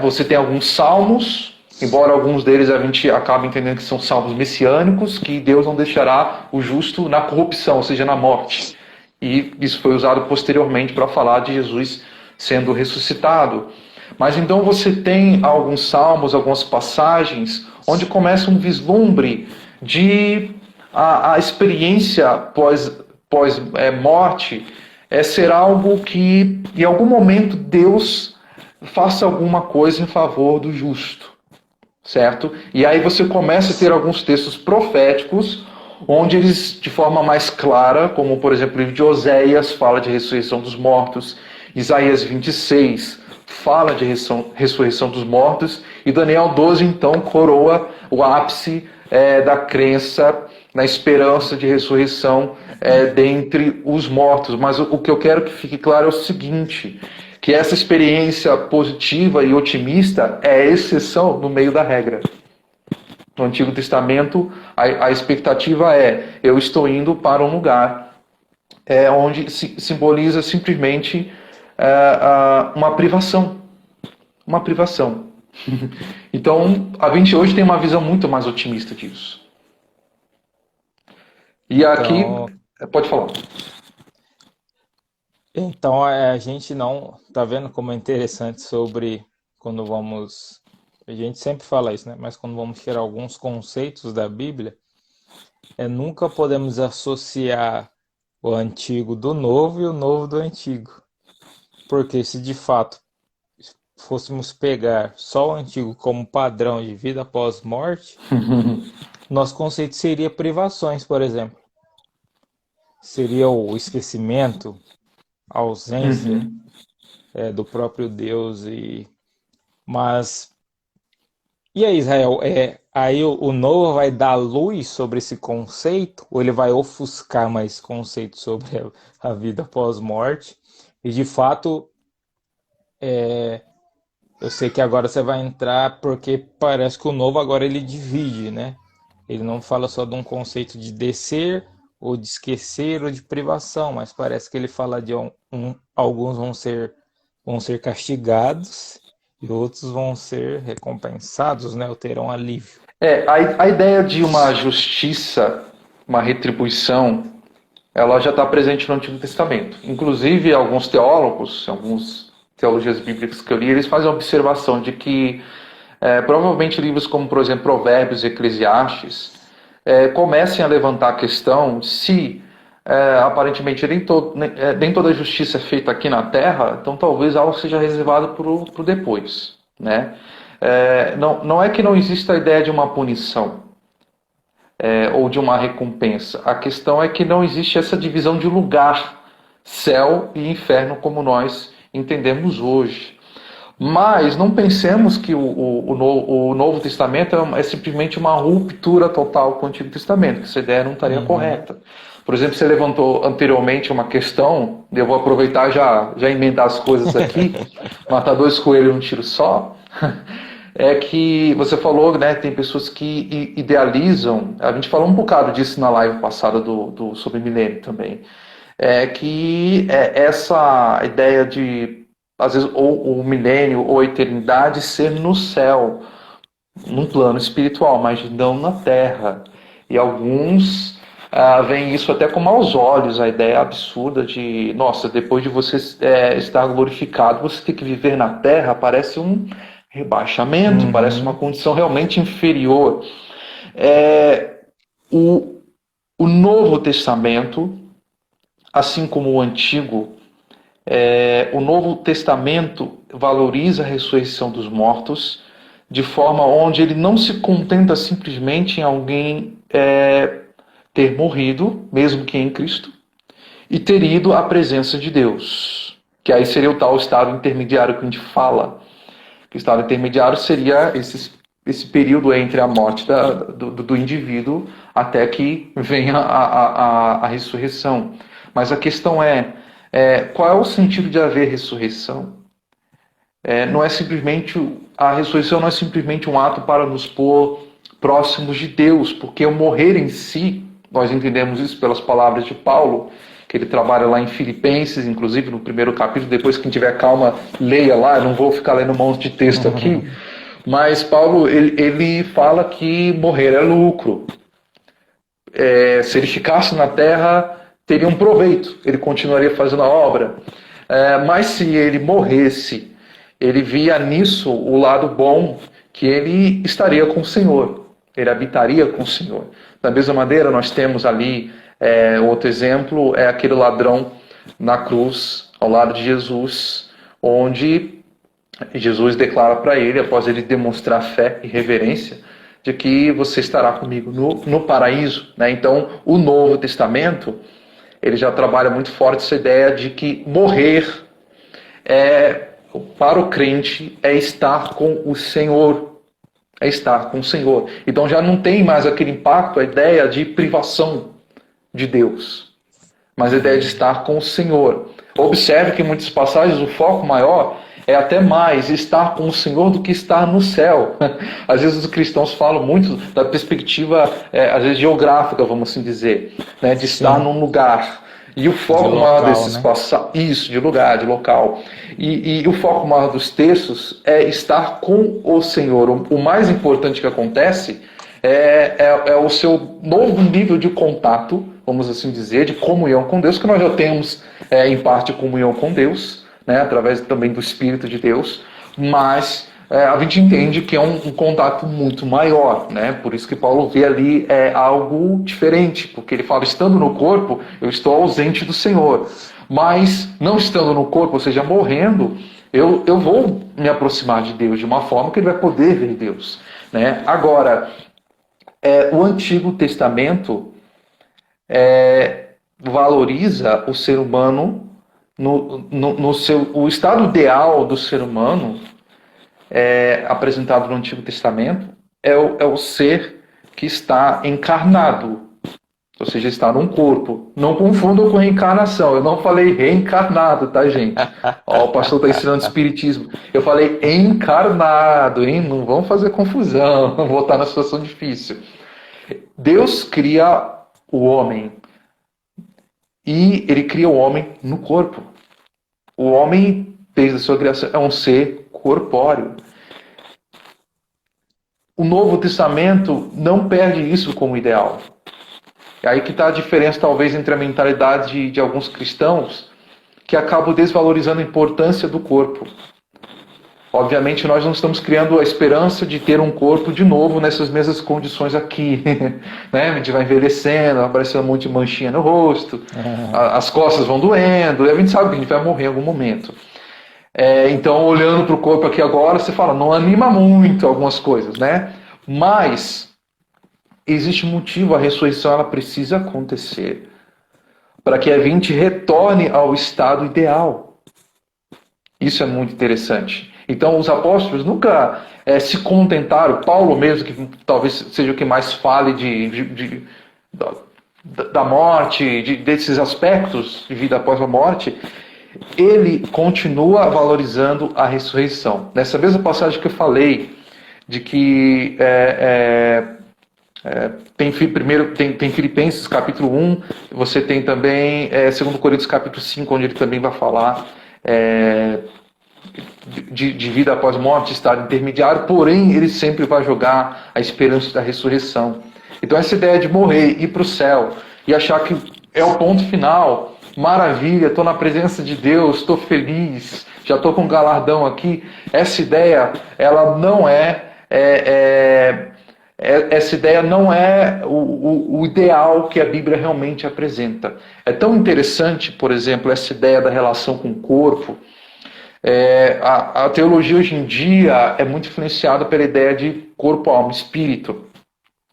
Você tem alguns salmos, embora alguns deles a gente acabe entendendo que são salmos messiânicos, que Deus não deixará o justo na corrupção, ou seja, na morte. E isso foi usado posteriormente para falar de Jesus sendo ressuscitado. Mas então você tem alguns salmos, algumas passagens, onde começa um vislumbre de a experiência pós-morte ser algo que, em algum momento, Deus faça alguma coisa em favor do justo, certo? E aí você começa a ter alguns textos proféticos, onde eles, de forma mais clara, como por exemplo o livro de Oséias, fala de ressurreição dos mortos, Isaías 26 fala de ressurreição dos mortos, e Daniel 12, então, coroa o ápice da crença na esperança de ressurreição dentre os mortos. Mas o que eu quero que fique claro é o seguinte, que essa experiência positiva e otimista é a exceção no meio da regra. No Antigo Testamento, a expectativa eu estou indo para um lugar onde simboliza simplesmente uma privação. Uma privação. Então, a gente hoje tem uma visão muito mais otimista disso. E aqui, pode falar. Então a gente não tá vendo como é interessante sobre quando vamos, a gente sempre fala isso, né? Mas quando vamos tirar alguns conceitos da Bíblia, nunca podemos associar o antigo do novo e o novo do antigo. Porque se de fato fôssemos pegar só o antigo como padrão de vida após morte, nosso conceito seria privações, por exemplo. Seria o esquecimento, a ausência do próprio Deus. Mas e aí, Israel? Aí o novo vai dar luz sobre esse conceito, ou ele vai ofuscar mais conceito sobre a vida pós-morte? E de fato, eu sei que agora você vai entrar, porque parece que o novo agora ele divide, né? Ele não fala só de um conceito de descer, ou de esquecer, ou de privação, mas parece que ele fala de alguns vão ser castigados e outros vão ser recompensados, né? Ou terão alívio. A ideia de uma justiça, uma retribuição, ela já está presente no Antigo Testamento. Inclusive, alguns teólogos, algumas teologias bíblicas que eu li, eles fazem a observação de que provavelmente livros como, por exemplo, Provérbios e Eclesiastes comecem a levantar a questão se aparentemente nem toda justiça é feita aqui na Terra, então talvez algo seja reservado para o depois, né? Não é que não exista a ideia de uma punição ou de uma recompensa. A questão é que não existe essa divisão de lugar, céu e inferno, como nós entendemos hoje. Mas não pensemos que o Novo Testamento é simplesmente uma ruptura total com o Antigo Testamento, que essa ideia não estaria correta. Por exemplo, você levantou anteriormente uma questão, eu vou aproveitar e já emendar as coisas aqui, matar dois coelhos num tiro só, é que você falou, né, tem pessoas que idealizam, a gente falou um bocado disso na live passada sobre milênio também, essa ideia de, às vezes, ou o milênio ou a eternidade ser no céu, num plano espiritual, mas não na terra. E alguns veem isso até com maus olhos, a ideia absurda de, nossa, depois de você estar glorificado, você ter que viver na terra, parece um rebaixamento, parece uma condição realmente inferior. O Novo Testamento, assim como o Antigo, o Novo Testamento valoriza a ressurreição dos mortos de forma onde ele não se contenta simplesmente em alguém ter morrido, mesmo que em Cristo, e ter ido à presença de Deus, que aí seria o tal estado intermediário que a gente fala. Que o estado intermediário seria esse período entre a morte do indivíduo até que venha a ressurreição. Mas a questão qual é o sentido de haver ressurreição? Não é simplesmente a ressurreição não é simplesmente um ato para nos pôr próximos de Deus, porque o morrer em si, nós entendemos isso pelas palavras de Paulo, que ele trabalha lá em Filipenses, inclusive no primeiro capítulo. Depois, quem tiver calma, leia lá, eu não vou ficar lendo um monte de texto aqui, mas Paulo ele fala que morrer é lucro. Se ele ficasse na terra, teria um proveito, ele continuaria fazendo a obra. Mas se ele morresse, ele via nisso o lado bom, que ele estaria com o Senhor, ele habitaria com o Senhor. Da mesma maneira, nós temos ali outro exemplo, é aquele ladrão na cruz, ao lado de Jesus, onde Jesus declara para ele, após ele demonstrar fé e reverência, de que você estará comigo no paraíso. Né? Então, o Novo Testamento, ele já trabalha muito forte essa ideia de que morrer para o crente é estar com o Senhor. É estar com o Senhor. Então já não tem mais aquele impacto, a ideia de privação de Deus, mas a ideia de estar com o Senhor. Observe que em muitas passagens o foco maior é até mais estar com o Senhor do que estar no céu. Às vezes os cristãos falam muito da perspectiva, às vezes geográfica, vamos assim dizer, né, de estar num lugar. E o foco maior desses passagens, isso, de lugar, de local. E o foco maior dos textos é estar com o Senhor. O mais importante que acontece é o seu novo nível de contato, vamos assim dizer, de comunhão com Deus, que nós já temos em parte comunhão com Deus, né, através também do Espírito de Deus, mas a gente entende que é um contato muito maior, né? Por isso que Paulo vê ali algo diferente, porque ele fala, estando no corpo, eu estou ausente do Senhor, mas não estando no corpo, ou seja, morrendo, eu vou me aproximar de Deus de uma forma que ele vai poder ver Deus, né? Agora, o Antigo Testamento valoriza o ser humano o estado ideal do ser humano apresentado no Antigo Testamento é o ser que está encarnado, ou seja, está num corpo. Não confundam com reencarnação. Eu não falei reencarnado, tá, gente? O pastor está ensinando espiritismo. Eu falei encarnado, hein? Não vamos fazer confusão, não vou estar na situação difícil. Deus cria o homem e ele cria o homem no corpo. O homem, desde a sua criação, é um ser corpóreo. O Novo Testamento não perde isso como ideal. É aí que está a diferença, talvez, entre a mentalidade de alguns cristãos que acabam desvalorizando a importância do corpo. Obviamente, nós não estamos criando a esperança de ter um corpo de novo nessas mesmas condições aqui. Né? A gente vai envelhecendo, aparecendo um monte de manchinha no rosto, as costas vão doendo, e a gente sabe que a gente vai morrer em algum momento. Então, olhando para o corpo aqui agora, você fala, não anima muito algumas coisas, né? Mas existe um motivo, a ressurreição ela precisa acontecer para que a gente retorne ao estado ideal. Isso é muito interessante. Então, os apóstolos nunca se contentaram, Paulo mesmo, que talvez seja o que mais fale da morte, desses aspectos de vida após a morte, ele continua valorizando a ressurreição. Nessa mesma passagem que eu falei, de que tem Filipenses capítulo 1, você tem também 2 Coríntios capítulo 5, onde ele também vai falar de vida após morte, estado intermediário, porém ele sempre vai jogar a esperança da ressurreição. Então essa ideia de morrer, ir para o céu e achar que é o ponto final, maravilha, estou na presença de Deus, estou feliz, já estou com um galardão aqui, essa ideia ela não essa ideia não é o ideal que a Bíblia realmente apresenta. É tão interessante, por exemplo, essa ideia da relação com o corpo. A teologia hoje em dia é muito influenciada pela ideia de corpo, alma, espírito.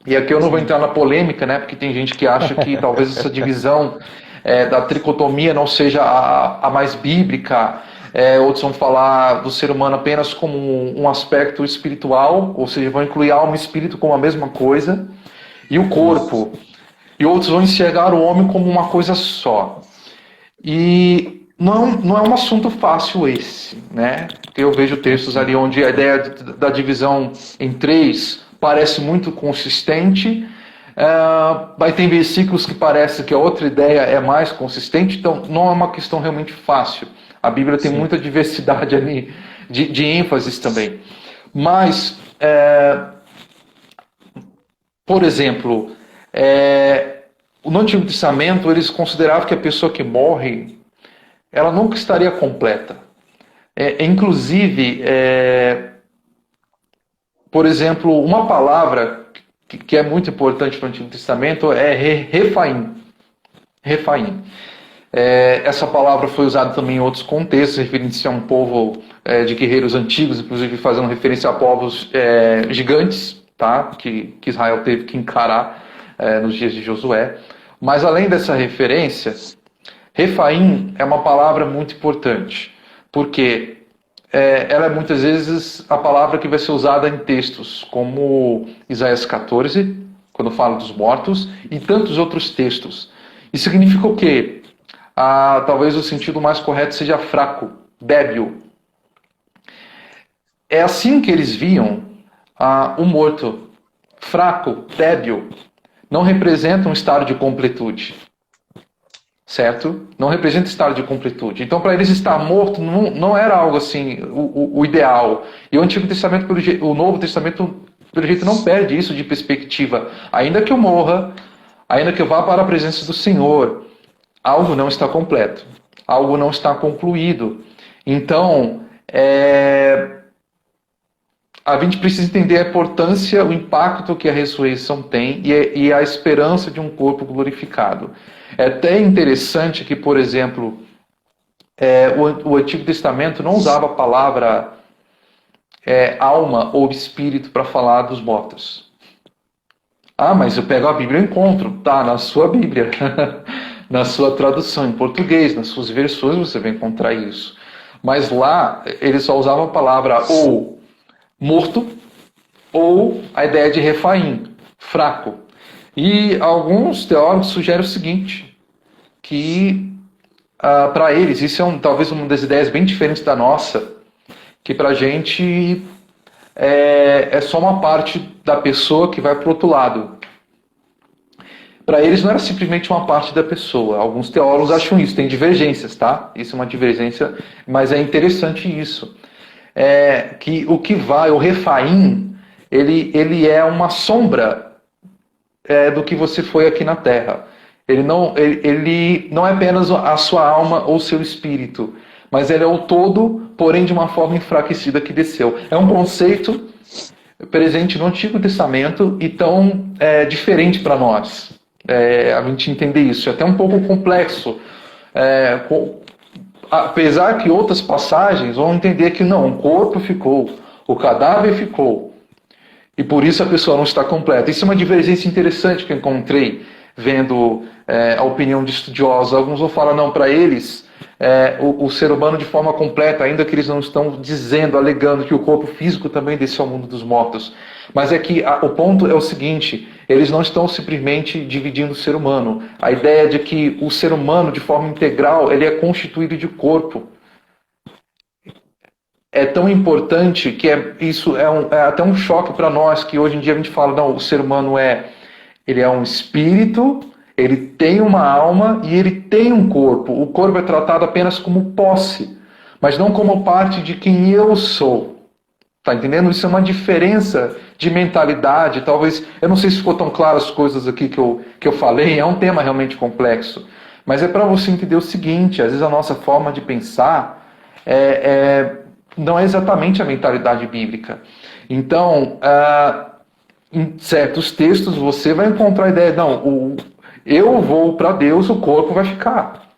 E aqui eu não vou entrar na polêmica, né, porque tem gente que acha que talvez essa divisão da tricotomia não seja a mais bíblica. Outros vão falar do ser humano apenas como um aspecto espiritual, ou seja, vão incluir alma e espírito como a mesma coisa, e o corpo. E outros vão enxergar o homem como uma coisa só. E não é um assunto fácil esse, né? Porque eu vejo textos ali onde a ideia da divisão em três parece muito consistente, vai ter versículos que parece que a outra ideia é mais consistente, então não é uma questão realmente fácil. A Bíblia tem muita diversidade ali de ênfases também. Mas, por exemplo, no Antigo Testamento eles consideravam que a pessoa que morre, ela nunca estaria completa. Inclusive, por exemplo, uma palavra que é muito importante no Antigo Testamento é refaim. Refaim. Essa palavra foi usada também em outros contextos, referindo-se a um povo de guerreiros antigos, inclusive fazendo referência a povos gigantes, tá? que Israel teve que encarar nos dias de Josué. Mas além dessa referência, refaim é uma palavra muito importante, porque ela é muitas vezes a palavra que vai ser usada em textos como Isaías 14, quando fala dos mortos, e tantos outros textos. Isso significa o quê? Talvez o sentido mais correto seja fraco, débil. É assim que eles viam o morto. Fraco, débil. Não representa um estado de completude. Certo? Não representa estado de completude. Então, para eles estar morto não era algo assim, o ideal. E o Antigo Testamento, o Novo Testamento, pelo jeito, não perde isso de perspectiva. Ainda que eu morra, ainda que eu vá para a presença do Senhor, algo não está completo. Algo não está concluído. Então, a gente precisa entender a importância, o impacto que a ressurreição tem e a esperança de um corpo glorificado. É até interessante que, por exemplo, o Antigo Testamento não usava a palavra alma ou espírito para falar dos mortos. Mas eu pego a Bíblia e encontro. Tá, na sua Bíblia, na sua tradução em português, nas suas versões você vai encontrar isso. Mas lá, eles só usavam a palavra ou morto, ou a ideia de refaim, fraco. E alguns teólogos sugerem o seguinte, que para eles, isso é talvez uma das ideias bem diferentes da nossa, que para a gente é só uma parte da pessoa que vai para o outro lado. Para eles não era simplesmente uma parte da pessoa. Alguns teólogos acham isso, tem divergências, tá? Isso é uma divergência, mas é interessante isso. Que o que vai, o refaim, ele é uma sombra do que você foi aqui na Terra. Ele não é apenas a sua alma ou seu espírito, mas ele é o todo, porém de uma forma enfraquecida que desceu. É um conceito presente no Antigo Testamento e tão diferente para nós. A gente entender isso. É até um pouco complexo. Apesar que outras passagens vão entender que não, o corpo ficou, o cadáver ficou. E por isso a pessoa não está completa. Isso é uma divergência interessante que eu encontrei vendo a opinião de estudiosos. Alguns vão falar, não, para eles, o ser humano de forma completa, ainda que eles não estão dizendo, alegando que o corpo físico também desceu ao mundo dos mortos. Mas é que o ponto é o seguinte, eles não estão simplesmente dividindo o ser humano. A ideia de que o ser humano, de forma integral, ele é constituído de corpo. É tão importante que isso é até um choque para nós, que hoje em dia a gente fala, não, o ser humano ele é um espírito, ele tem uma alma e ele tem um corpo. O corpo é tratado apenas como posse, mas não como parte de quem eu sou. Tá entendendo? Isso é uma diferença de mentalidade. Talvez, eu não sei se ficou tão claro as coisas aqui que eu falei, é um tema realmente complexo. Mas é para você entender o seguinte, às vezes a nossa forma de pensar não é exatamente a mentalidade bíblica. Então, em certos textos você vai encontrar a ideia, não, eu vou para Deus, o corpo vai ficar.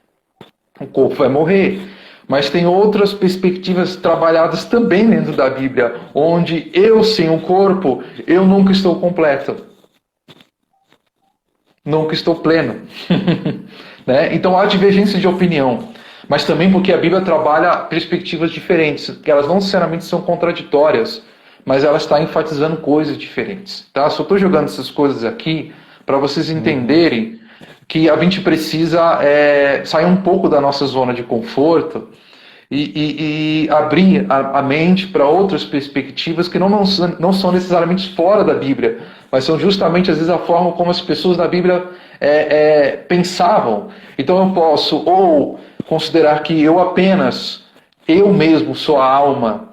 O corpo vai morrer. Mas tem outras perspectivas trabalhadas também dentro da Bíblia, onde eu sem o corpo, eu nunca estou completo. Nunca estou pleno. Né? Então há divergência de opinião. Mas também porque a Bíblia trabalha perspectivas diferentes, que elas não necessariamente são contraditórias, mas ela está enfatizando coisas diferentes. Tá? Só estou jogando essas coisas aqui para vocês entenderem que a gente precisa sair um pouco da nossa zona de conforto e abrir a mente para outras perspectivas que não são necessariamente fora da Bíblia, mas são justamente, às vezes, a forma como as pessoas da Bíblia pensavam. Então eu posso ou considerar que eu mesmo sou a alma,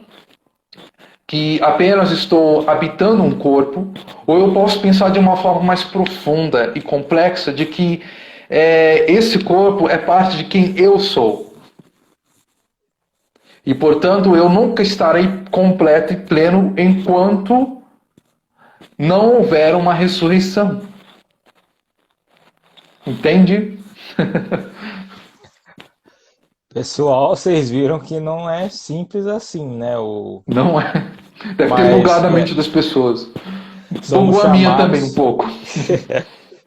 que apenas estou habitando um corpo, ou eu posso pensar de uma forma mais profunda e complexa de que esse corpo é parte de quem eu sou. E, portanto, eu nunca estarei completo e pleno enquanto não houver uma ressurreição. Entende? Pessoal, vocês viram que não é simples assim, né? Não é. Deve ter bugado a mente das pessoas. Bugou a minha também um pouco.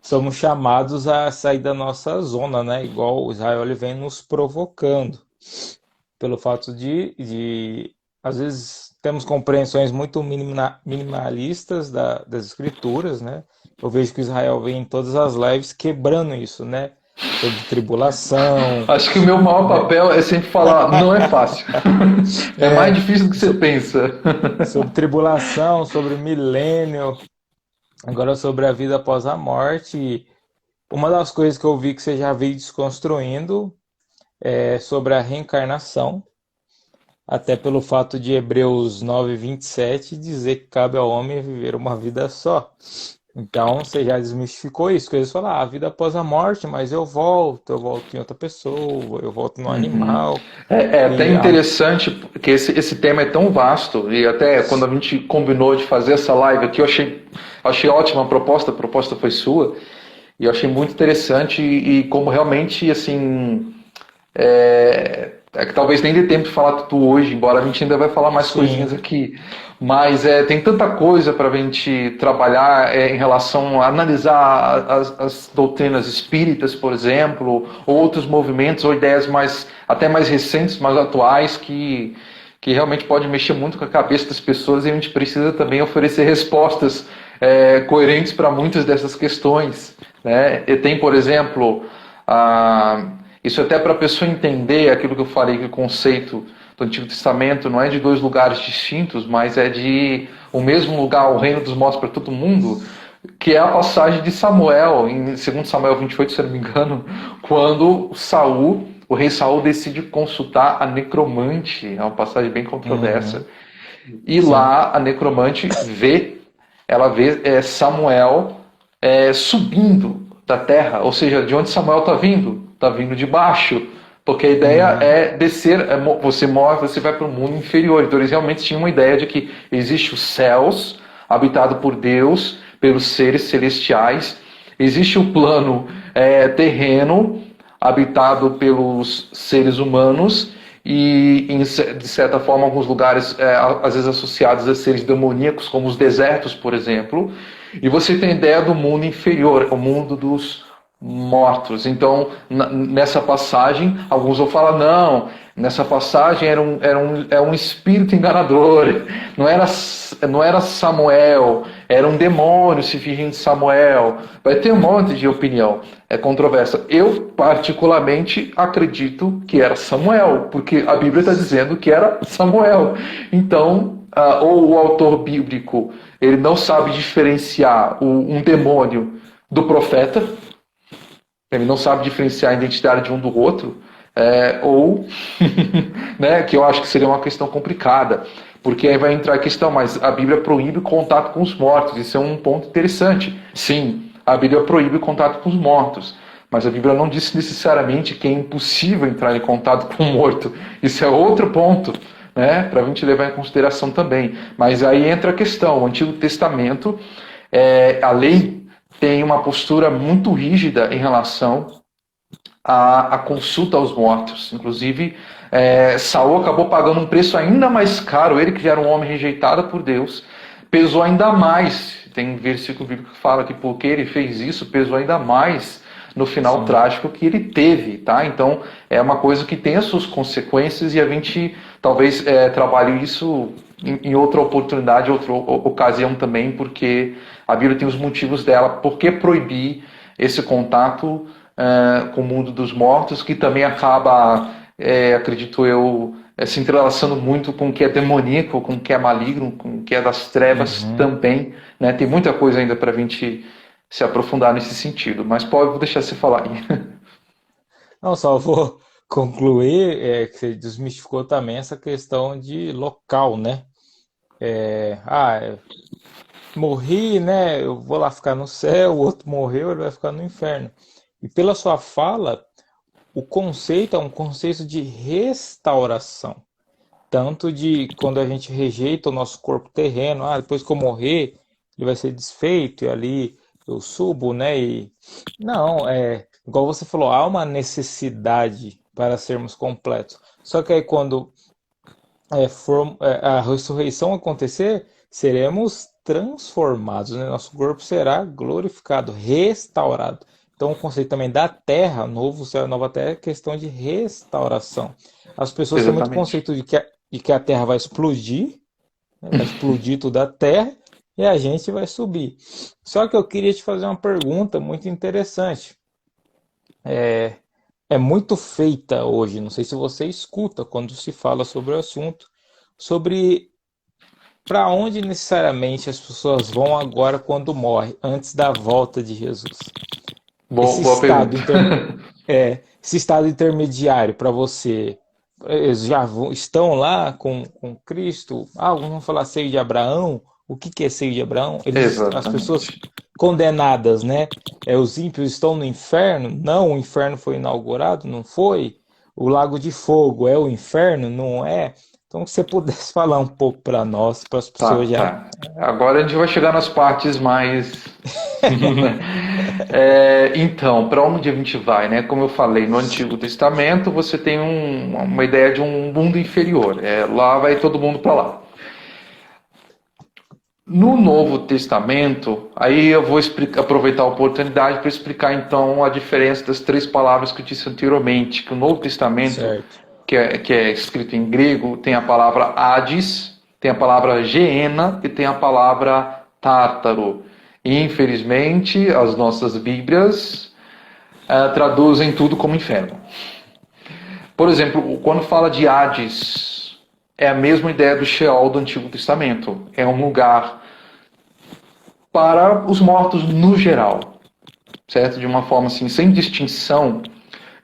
Somos chamados a sair da nossa zona, né? Igual o Israel ele vem nos provocando. Pelo fato de às vezes, temos compreensões muito minimalistas das escrituras, né? Eu vejo que o Israel vem em todas as lives quebrando isso, né? Sobre tribulação. Acho que o meu maior papel é sempre falar, não é fácil. É mais difícil do que você pensa. Sobre tribulação, sobre milênio, agora sobre a vida após a morte. Uma das coisas que eu vi que você já veio desconstruindo é sobre a reencarnação, até pelo fato de Hebreus 9:27 dizer que cabe ao homem viver uma vida só. Então você já desmistificou isso, que eles falam, a vida após a morte, mas eu volto em outra pessoa, eu volto no animal. É até interessante, porque esse tema é tão vasto, e até quando a gente combinou de fazer essa live aqui, eu achei ótima a proposta foi sua, e eu achei muito interessante, e como realmente, assim, que talvez nem dê tempo de falar tudo hoje, embora a gente ainda vai falar mais coisinhas aqui. Mas tem tanta coisa para a gente trabalhar em relação a analisar as doutrinas espíritas, por exemplo, ou outros movimentos ou ideias até mais recentes, mais atuais, que realmente pode mexer muito com a cabeça das pessoas, e a gente precisa também oferecer respostas coerentes para muitas dessas questões. Né? E tem, por exemplo, isso até para a pessoa entender aquilo que eu falei, que o conceito do Antigo Testamento não é de dois lugares distintos, mas é de o mesmo lugar, o reino dos mortos para todo mundo, que é a passagem de Samuel, em 2 Samuel 28, se eu não me engano, quando o rei Saul decide consultar a necromante, é uma passagem bem controversa, e lá a necromante vê Samuel subindo da terra, ou seja, de onde Samuel está vindo? Está vindo de baixo, porque a ideia é descer, você morre, você vai para o mundo inferior. Então eles realmente tinham uma ideia de que existe os céus, habitado por Deus, pelos seres celestiais, existe o plano terreno, habitado pelos seres humanos, e de certa forma alguns lugares às vezes associados a seres demoníacos, como os desertos, por exemplo. E você tem a ideia do mundo inferior, o mundo dos mortos. Então, nessa passagem, alguns vão falar, não, nessa passagem era um espírito enganador, não era Samuel, era um demônio se fingindo de Samuel. Vai ter um monte de opinião, é controversa. Eu, particularmente, acredito que era Samuel, porque a Bíblia está dizendo que era Samuel. Então, ou o autor bíblico, ele não sabe diferenciar um demônio do profeta, ele não sabe diferenciar a identidade de um do outro, ou, né, que eu acho que seria uma questão complicada, porque aí vai entrar a questão, mas a Bíblia proíbe o contato com os mortos, isso é um ponto interessante. Sim, a Bíblia proíbe o contato com os mortos, mas a Bíblia não disse necessariamente que é impossível entrar em contato com o morto, isso é outro ponto, né, para a gente levar em consideração também. Mas aí entra a questão, o Antigo Testamento, a lei tem uma postura muito rígida em relação à consulta aos mortos. Inclusive, Saul acabou pagando um preço ainda mais caro. Ele, que já era um homem rejeitado por Deus, pesou ainda mais. Tem um versículo bíblico que fala que porque ele fez isso, pesou ainda mais no final trágico que ele teve. Tá? Então, é uma coisa que tem as suas consequências e a gente talvez trabalhe isso em outra oportunidade, outra ocasião também, porque a Bíblia tem os motivos dela, por que proibir esse contato com o mundo dos mortos, que também acaba, acredito eu, se entrelaçando muito com o que é demoníaco, com o que é maligno, com o que é das trevas também. Né? Tem muita coisa ainda para a gente se aprofundar nesse sentido, mas vou deixar você falar aí. Não, só vou concluir que você desmistificou também essa questão de local, né? Morri, né? Eu vou lá ficar no céu, o outro morreu, ele vai ficar no inferno. E pela sua fala, o conceito é um conceito de restauração. Tanto de quando a gente rejeita o nosso corpo terreno, depois que eu morrer, ele vai ser desfeito e ali eu subo, né? Não, igual você falou, há uma necessidade para sermos completos. Só que aí quando a ressurreição acontecer, seremos transformados, né? Nosso corpo será glorificado, restaurado. Então o conceito também da terra, novo céu, nova terra, é questão de restauração. As pessoas têm muito conceito de que a terra vai explodir, né? Vai explodir toda a terra e a gente vai subir. Só que eu queria te fazer uma pergunta muito interessante. É muito feita hoje, não sei se você escuta quando se fala sobre o assunto, sobre para onde necessariamente as pessoas vão agora quando morrem, antes da volta de Jesus. Esse Boa estado, pergunta. esse estado intermediário para você, eles já estão lá com Cristo? Alguns vão falar seio de Abraão. O que é seio de Abraão? As pessoas Exatamente. condenadas, né? Os ímpios estão no inferno? Não, o inferno foi inaugurado, não foi? O lago de fogo é o inferno? Não é? Então, se você pudesse falar um pouco para nós, para as pessoas já. Tá. Agora a gente vai chegar nas partes mais. Então, para onde a gente vai, né? Como eu falei, no Antigo Testamento você tem uma ideia de um mundo inferior. Lá vai todo mundo para lá. No Novo Testamento, aí eu vou aproveitar a oportunidade para explicar então a diferença das três palavras que eu disse anteriormente. Que o Novo Testamento, que é escrito em grego, tem a palavra Hades, tem a palavra Geena e tem a palavra Tártaro. E, infelizmente, as nossas Bíblias traduzem tudo como inferno. Por exemplo, quando fala de Hades, é a mesma ideia do Sheol do Antigo Testamento. É um lugar para os mortos no geral, certo? De uma forma assim, sem distinção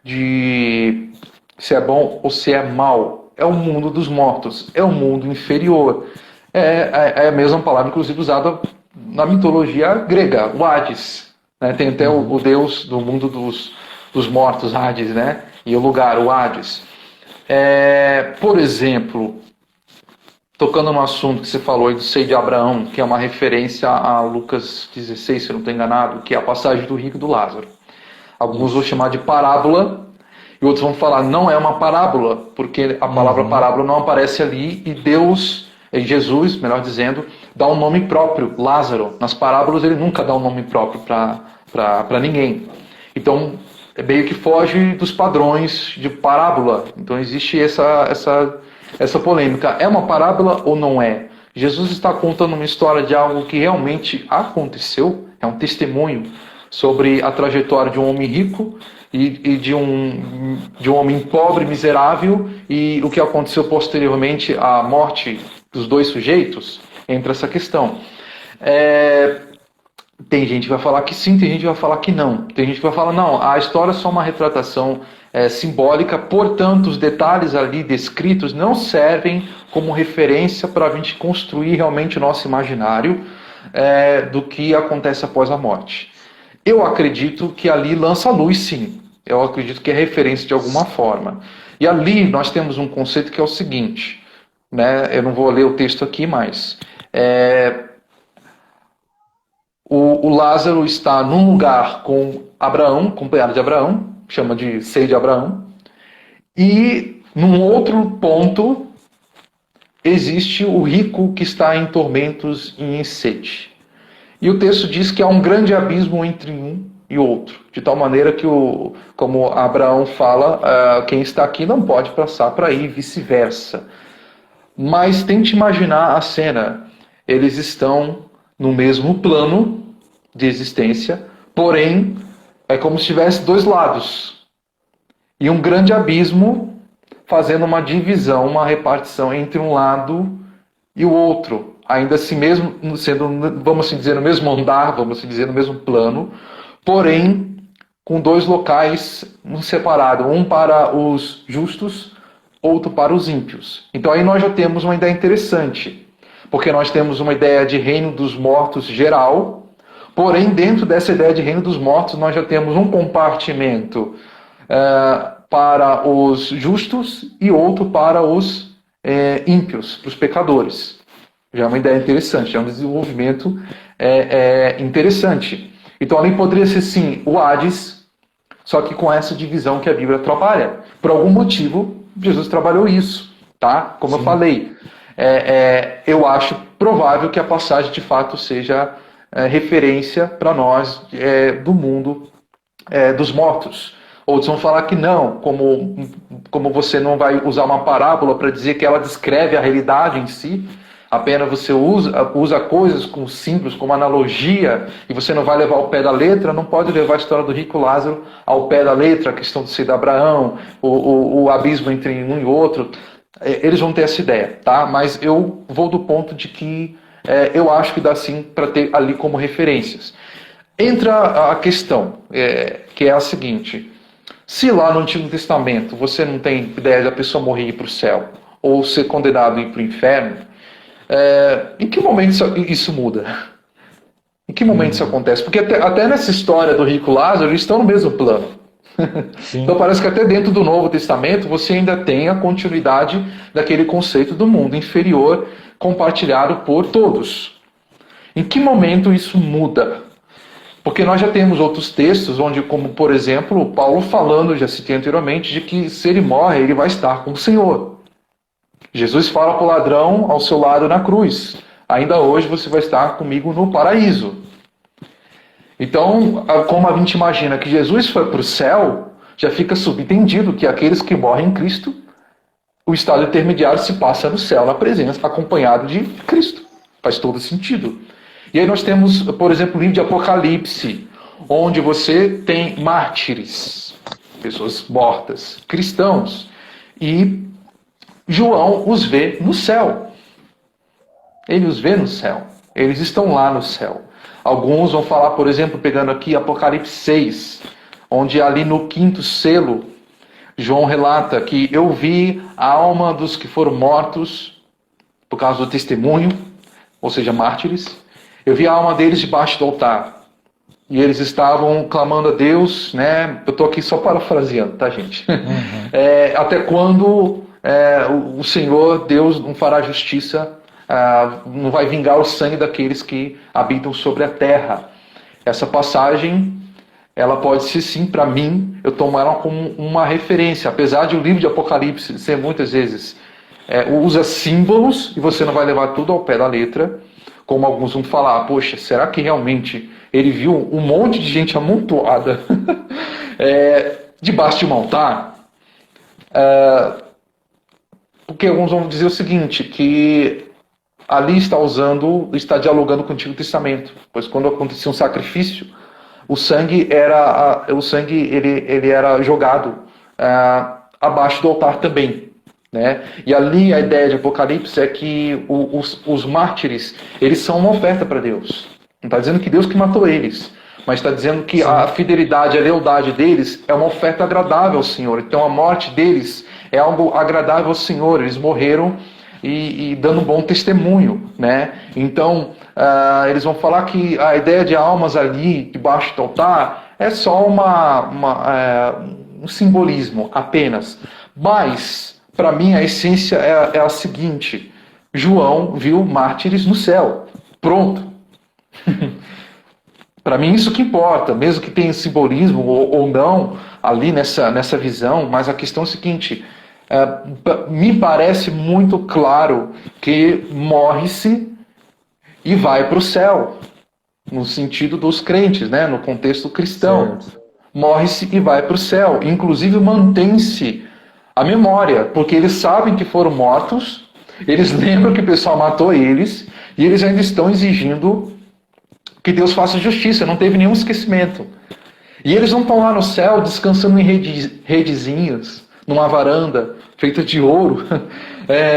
de se é bom ou se é mal. É o mundo dos mortos, é o mundo inferior. É a mesma palavra, inclusive, usada na mitologia grega, o Hades. né? Tem até o deus do mundo dos mortos, Hades, né? E o lugar, o Hades. Por exemplo, tocando no assunto que você falou aí do seio de Abraão, que é uma referência a Lucas 16, se eu não estou enganado, que é a passagem do rico e do Lázaro. Alguns vão chamar de parábola, e outros vão falar, não é uma parábola, porque a palavra parábola não aparece ali, e Deus, Jesus, melhor dizendo, dá um nome próprio, Lázaro. Nas parábolas ele nunca dá um nome próprio para ninguém. Então, meio que foge dos padrões de parábola. Então existe essa polêmica. É uma parábola ou não é? Jesus está contando uma história de algo que realmente aconteceu, é um testemunho sobre a trajetória de um homem rico e de um homem pobre, miserável, e o que aconteceu posteriormente à morte dos dois sujeitos. Entra essa questão. Tem gente que vai falar que sim, tem gente que vai falar que não. Tem gente que vai falar, não, a história é só uma retratação simbólica, portanto, os detalhes ali descritos não servem como referência para a gente construir realmente o nosso imaginário do que acontece após a morte. Eu acredito que ali lança luz, sim. Eu acredito que é referência de alguma forma. E ali nós temos um conceito que é o seguinte, né? Eu não vou ler o texto aqui, mas o Lázaro está num lugar com Abraão, companheiro de Abraão, chama de seio de Abraão, e num outro ponto existe o rico que está em tormentos e em sede. E o texto diz que há um grande abismo entre um e outro, de tal maneira que, como Abraão fala, quem está aqui não pode passar para aí, e vice-versa. Mas tente imaginar a cena. Eles estão no mesmo plano de existência, porém, é como se tivesse dois lados. E um grande abismo fazendo uma divisão, uma repartição entre um lado e o outro. Ainda assim mesmo, sendo, vamos assim dizer, no mesmo andar, vamos assim dizer, no mesmo plano, porém, com dois locais separados, um para os justos, outro para os ímpios. Então aí nós já temos uma ideia interessante, porque nós temos uma ideia de reino dos mortos geral, porém dentro dessa ideia de reino dos mortos nós já temos um compartimento para os justos e outro para os ímpios, para os pecadores. Já é uma ideia interessante, é um desenvolvimento interessante. Então ali poderia ser sim o Hades, só que com essa divisão que a Bíblia trabalha. Por algum motivo, Jesus trabalhou isso, tá? Como eu falei, eu acho provável que a passagem de fato seja referência para nós do mundo dos mortos. Outros vão falar que não, como você não vai usar uma parábola para dizer que ela descreve a realidade em si, apenas você usa coisas com símbolos, como analogia, e você não vai levar ao pé da letra, não pode levar a história do rico Lázaro ao pé da letra, a questão do seio de Abraão, o abismo entre um e outro. Eles vão ter essa ideia, tá? Mas eu vou do ponto de que eu acho que dá sim para ter ali como referências. Entra a questão, que é a seguinte: se lá no Antigo Testamento você não tem ideia da pessoa morrer e ir para o céu, ou ser condenado e ir para o inferno, em que momento isso muda? Em que momento isso acontece? Porque até nessa história do rico Lázaro, eles estão no mesmo plano. Então parece que até dentro do Novo Testamento você ainda tem a continuidade daquele conceito do mundo inferior compartilhado por todos. Em que momento isso muda? Porque nós já temos outros textos onde, como por exemplo, Paulo falando, já citei anteriormente, de que se ele morre, ele vai estar com o Senhor. Jesus fala para o ladrão ao seu lado na cruz: ainda hoje você vai estar comigo no paraíso. Então, como a gente imagina que Jesus foi para o céu, já fica subentendido que aqueles que morrem em Cristo, o estado intermediário se passa no céu, na presença, acompanhado de Cristo. Faz todo sentido. E aí nós temos, por exemplo, o livro de Apocalipse, onde você tem mártires, pessoas mortas, cristãos, e João os vê no céu. Ele os vê no céu. Eles estão lá no céu. Alguns vão falar, por exemplo, pegando aqui Apocalipse 6, onde ali no 5º selo, João relata que eu vi a alma dos que foram mortos por causa do testemunho, ou seja, mártires. Eu vi a alma deles debaixo do altar. e eles estavam clamando a Deus, né? Eu estou aqui só parafraseando, tá, gente? Uhum. Até quando o Senhor, Deus, não fará justiça, não vai vingar o sangue daqueles que habitam sobre a terra. Essa passagem, ela pode ser, sim, para mim, eu tomo ela como uma referência, apesar de o livro de Apocalipse ser muitas vezes usa símbolos, e você não vai levar tudo ao pé da letra, como alguns vão falar, poxa, será que realmente ele viu um monte de gente amontoada debaixo de um altar? Porque alguns vão dizer o seguinte, que ali está dialogando com o Antigo Testamento, pois quando acontecia um sacrifício, o sangue ele era jogado abaixo do altar também, né? E ali a ideia de Apocalipse é que os mártires, eles são uma oferta para Deus. Não está dizendo que Deus que matou eles, mas está dizendo que a fidelidade, a lealdade deles é uma oferta agradável ao Senhor. Então a morte deles é algo agradável ao Senhor. Eles morreram e dando um bom testemunho, né? Então eles vão falar que a ideia de almas ali debaixo do altar é só um simbolismo apenas. Mas para mim a essência é a seguinte: João viu mártires no céu. Pronto. Para mim isso que importa, mesmo que tenha simbolismo ou não ali nessa visão, mas a questão é a seguinte: me parece muito claro que morre-se e vai para o céu, no sentido dos crentes, né? No contexto cristão. Morre-se e vai para o céu. Inclusive mantém-se a memória, porque eles sabem que foram mortos, eles lembram que o pessoal matou eles, e eles ainda estão exigindo que Deus faça justiça, não teve nenhum esquecimento. E eles não estão lá no céu descansando em redezinhas, numa varanda feita de ouro,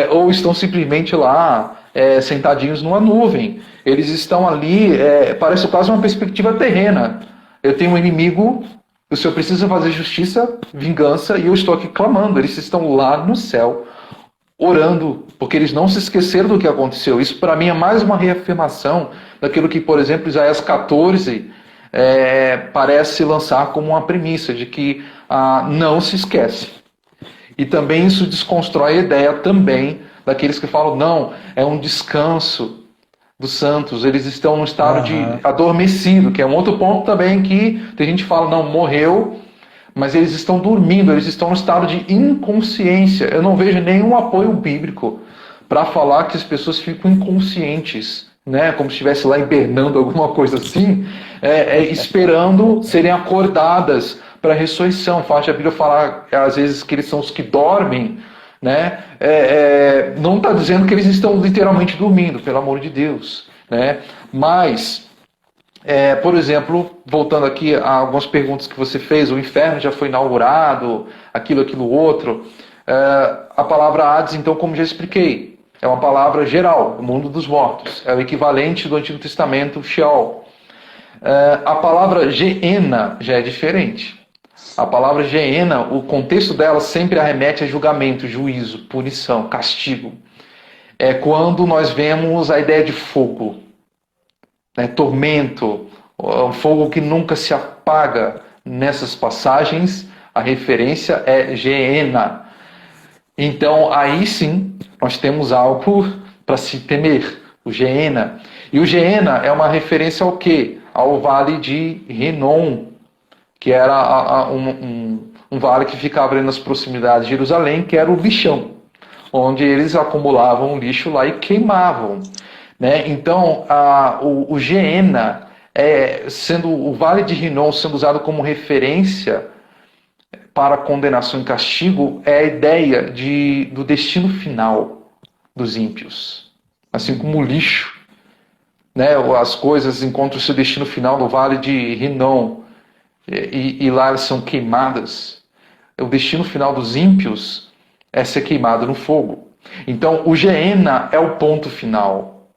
ou estão simplesmente lá sentadinhos numa nuvem. Eles estão ali, parece quase uma perspectiva terrena. Eu tenho um inimigo, o Senhor precisa fazer justiça, vingança, e eu estou aqui clamando. Eles estão lá no céu, orando, porque eles não se esqueceram do que aconteceu. Isso para mim é mais uma reafirmação daquilo que, por exemplo, Isaías 14 parece lançar como uma premissa, de que não se esquece. E também isso desconstrói a ideia também daqueles que falam, não, é um descanso dos santos, eles estão num estado de adormecido, que é um outro ponto também que tem gente que fala, não, morreu, mas eles estão dormindo, eles estão no estado de inconsciência. Eu não vejo nenhum apoio bíblico para falar que as pessoas ficam inconscientes, né? Como se estivesse lá hibernando, alguma coisa assim, esperando serem acordadas para a ressurreição. Faz a Bíblia falar, às vezes, que eles são os que dormem, né? Não está dizendo que eles estão literalmente dormindo, pelo amor de Deus, né? Mas... por exemplo, voltando aqui a algumas perguntas que você fez, o inferno já foi inaugurado, aquilo, outro. A palavra Hades, então, como já expliquei, é uma palavra geral, o mundo dos mortos. É o equivalente do Antigo Testamento, Sheol. A palavra Geena já é diferente. A palavra Geena, o contexto dela sempre arremete a julgamento, juízo, punição, castigo. É quando nós vemos a ideia de fogo. Tormento, um fogo que nunca se apaga. Nessas passagens, a referência é Geena. Então, aí sim, nós temos algo para se temer, o Geena. E o Geena é uma referência ao quê? Ao vale de Rinom, que era um vale que ficava ali nas proximidades de Jerusalém, que era o lixão, onde eles acumulavam lixo lá e queimavam. Né? Então, o Geena, sendo o Vale de Rinom sendo usado como referência para condenação e castigo, é a ideia do destino final dos ímpios. Assim como o lixo, né? As coisas encontram o seu destino final no Vale de Rinom, e lá elas são queimadas. O destino final dos ímpios é ser queimado no fogo. Então, o Geena é o ponto final,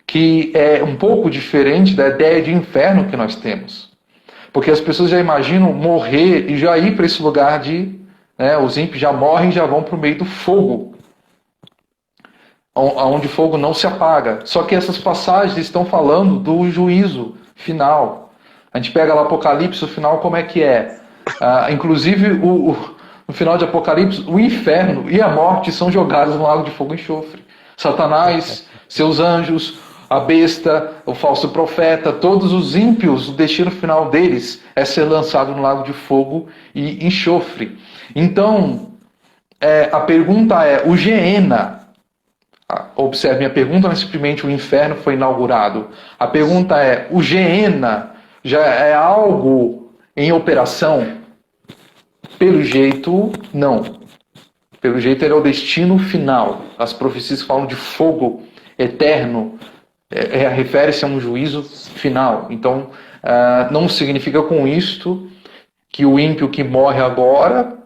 que é um pouco diferente da ideia de inferno que nós temos. Porque as pessoas já imaginam morrer e já ir para esse lugar os ímpios já morrem e já vão para o meio do fogo, onde o fogo não se apaga. Só que essas passagens estão falando do juízo final. A gente pega lá Apocalipse, o final como é que é? Inclusive, no final de Apocalipse, o inferno e a morte são jogados no lago de fogo e enxofre. Satanás, seus anjos, a besta, o falso profeta, todos os ímpios, o destino final deles é ser lançado no lago de fogo e enxofre. Então, a pergunta é, o Geena, observe, minha pergunta não é simplesmente o inferno foi inaugurado. A pergunta é, o Geena já é algo em operação? Pelo jeito, não. Pelo jeito, ele é o destino final. As profecias falam de fogo eterno, refere-se a um juízo final. Então, não significa com isto que o ímpio que morre agora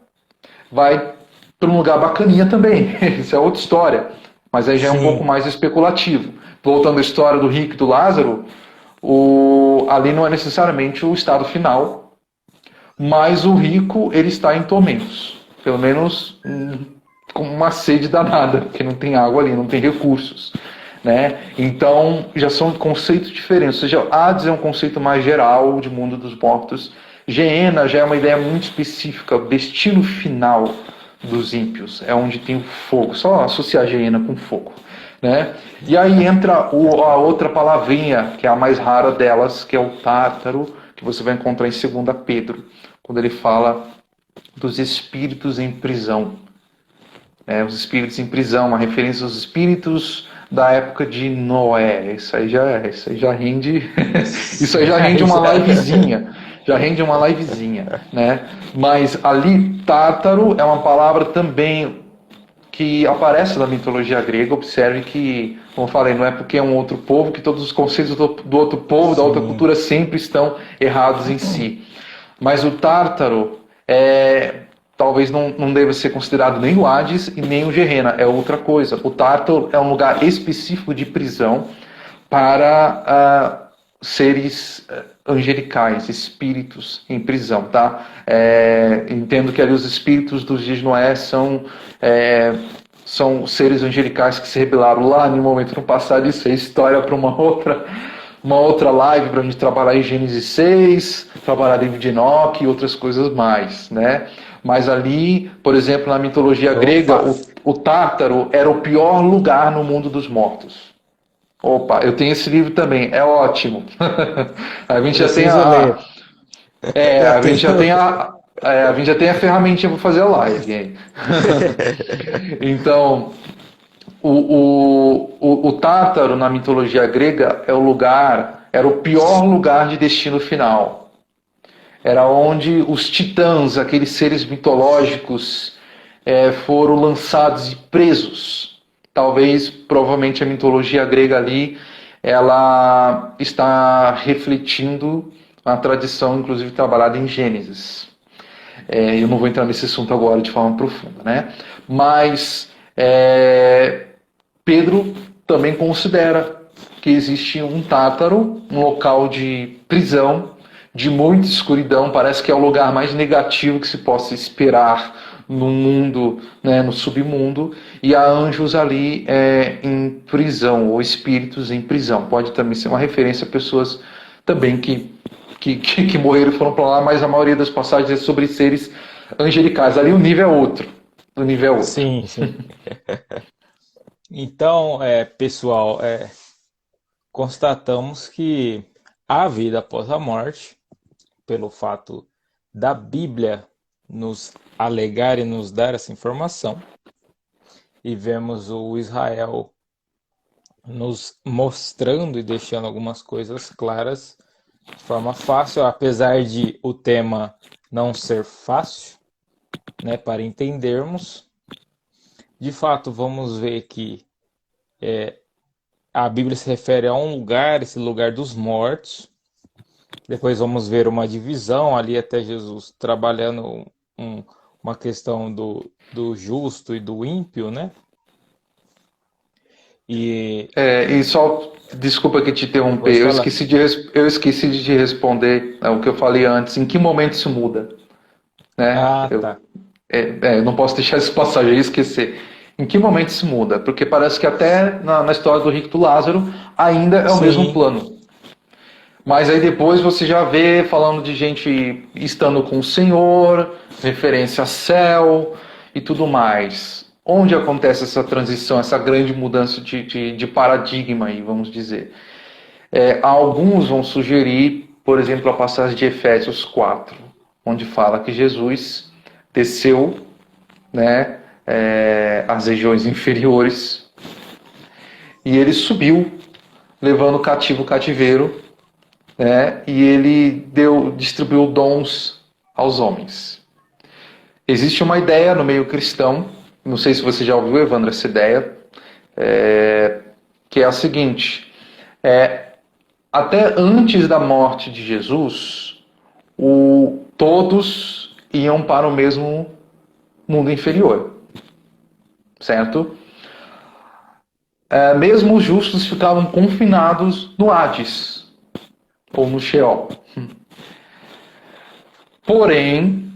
vai para um lugar bacaninha também. Isso é outra história. Mas aí já é um pouco mais especulativo. Voltando à história do rico e do Lázaro, ali não é necessariamente o estado final, mas o rico ele está em tormentos. Pelo menos com uma sede danada, porque não tem água ali, não tem recursos. Né? Então, já são conceitos diferentes. Ou seja, Hades é um conceito mais geral de mundo dos mortos. Geena já é uma ideia muito específica, o destino final dos ímpios. É onde tem o fogo. Só associar Geena com fogo. Né? E aí entra a outra palavrinha, que é a mais rara delas, que é o Tártaro, que você vai encontrar em 2 Pedro, quando ele fala dos espíritos em prisão. Os espíritos em prisão, uma referência aos espíritos da época de Noé. Isso aí já rende isso aí já rende uma livezinha. Já rende uma livezinha, né? Mas ali, Tártaro é uma palavra também que aparece na mitologia grega. Observe que, como eu falei, não é porque é um outro povo que todos os conceitos do outro povo, da outra cultura, sempre estão errados em si. Mas o Tártaro talvez não deva ser considerado nem o Hades e nem o Geena, é outra coisa. O Tártaro é um lugar específico de prisão para seres angelicais, espíritos em prisão, tá? Entendo que ali os espíritos dos dias de Noé são seres angelicais que se rebelaram lá no momento no passado. Isso é história para uma outra live, para a gente trabalhar em Gênesis 6, trabalhar livro de Enoque e outras coisas mais, né? Mas ali, por exemplo, na mitologia grega, o Tártaro era o pior lugar no mundo dos mortos. Opa, eu tenho esse livro também, é ótimo. A gente já tem a gente já tem a ferramentinha para fazer a live. Então, o Tártaro na mitologia grega era o pior lugar de destino final. Era onde os titãs, aqueles seres mitológicos, foram lançados e presos. Talvez, provavelmente, a mitologia grega ali, ela está refletindo a tradição, inclusive, trabalhada em Gênesis. Eu não vou entrar nesse assunto agora de forma profunda, né? Mas Pedro também considera que existe um Tártaro, um local de prisão, de muita escuridão, parece que é o lugar mais negativo que se possa esperar no mundo, né, no submundo, e há anjos ali em prisão, ou espíritos em prisão. Pode também ser uma referência a pessoas também que morreram e foram para lá, mas a maioria das passagens é sobre seres angelicais. Ali o nível é outro. Sim, sim. Então, pessoal, constatamos que há vida após a morte, pelo fato da Bíblia nos alegar e nos dar essa informação. E vemos o Israel nos mostrando e deixando algumas coisas claras de forma fácil, apesar de o tema não ser fácil, né, para entendermos. De fato, vamos ver que a Bíblia se refere a um lugar, esse lugar dos mortos. Depois vamos ver uma divisão ali até Jesus trabalhando uma questão do justo e do ímpio, né? E só, desculpa que te interromper, eu esqueci de te responder o que eu falei antes. Em que momento isso muda? Né? Tá. Eu não posso deixar essa passagem e esquecer. Em que momento isso muda? Porque parece que até na história do rico e do Lázaro ainda é o mesmo plano. Mas aí depois você já vê falando de gente estando com o Senhor, referência a céu e tudo mais. Onde acontece essa transição, essa grande mudança de paradigma aí, vamos dizer? Alguns vão sugerir, por exemplo, a passagem de Efésios 4, onde fala que Jesus desceu, né, às regiões inferiores e ele subiu, levando cativo o cativeiro, né, e ele distribuiu dons aos homens. Existe uma ideia no meio cristão, não sei se você já ouviu, Evandro, essa ideia, que é a seguinte: até antes da morte de Jesus, todos iam para o mesmo mundo inferior, certo? Mesmo os justos ficavam confinados no Hades, ou no Sheol. Porém,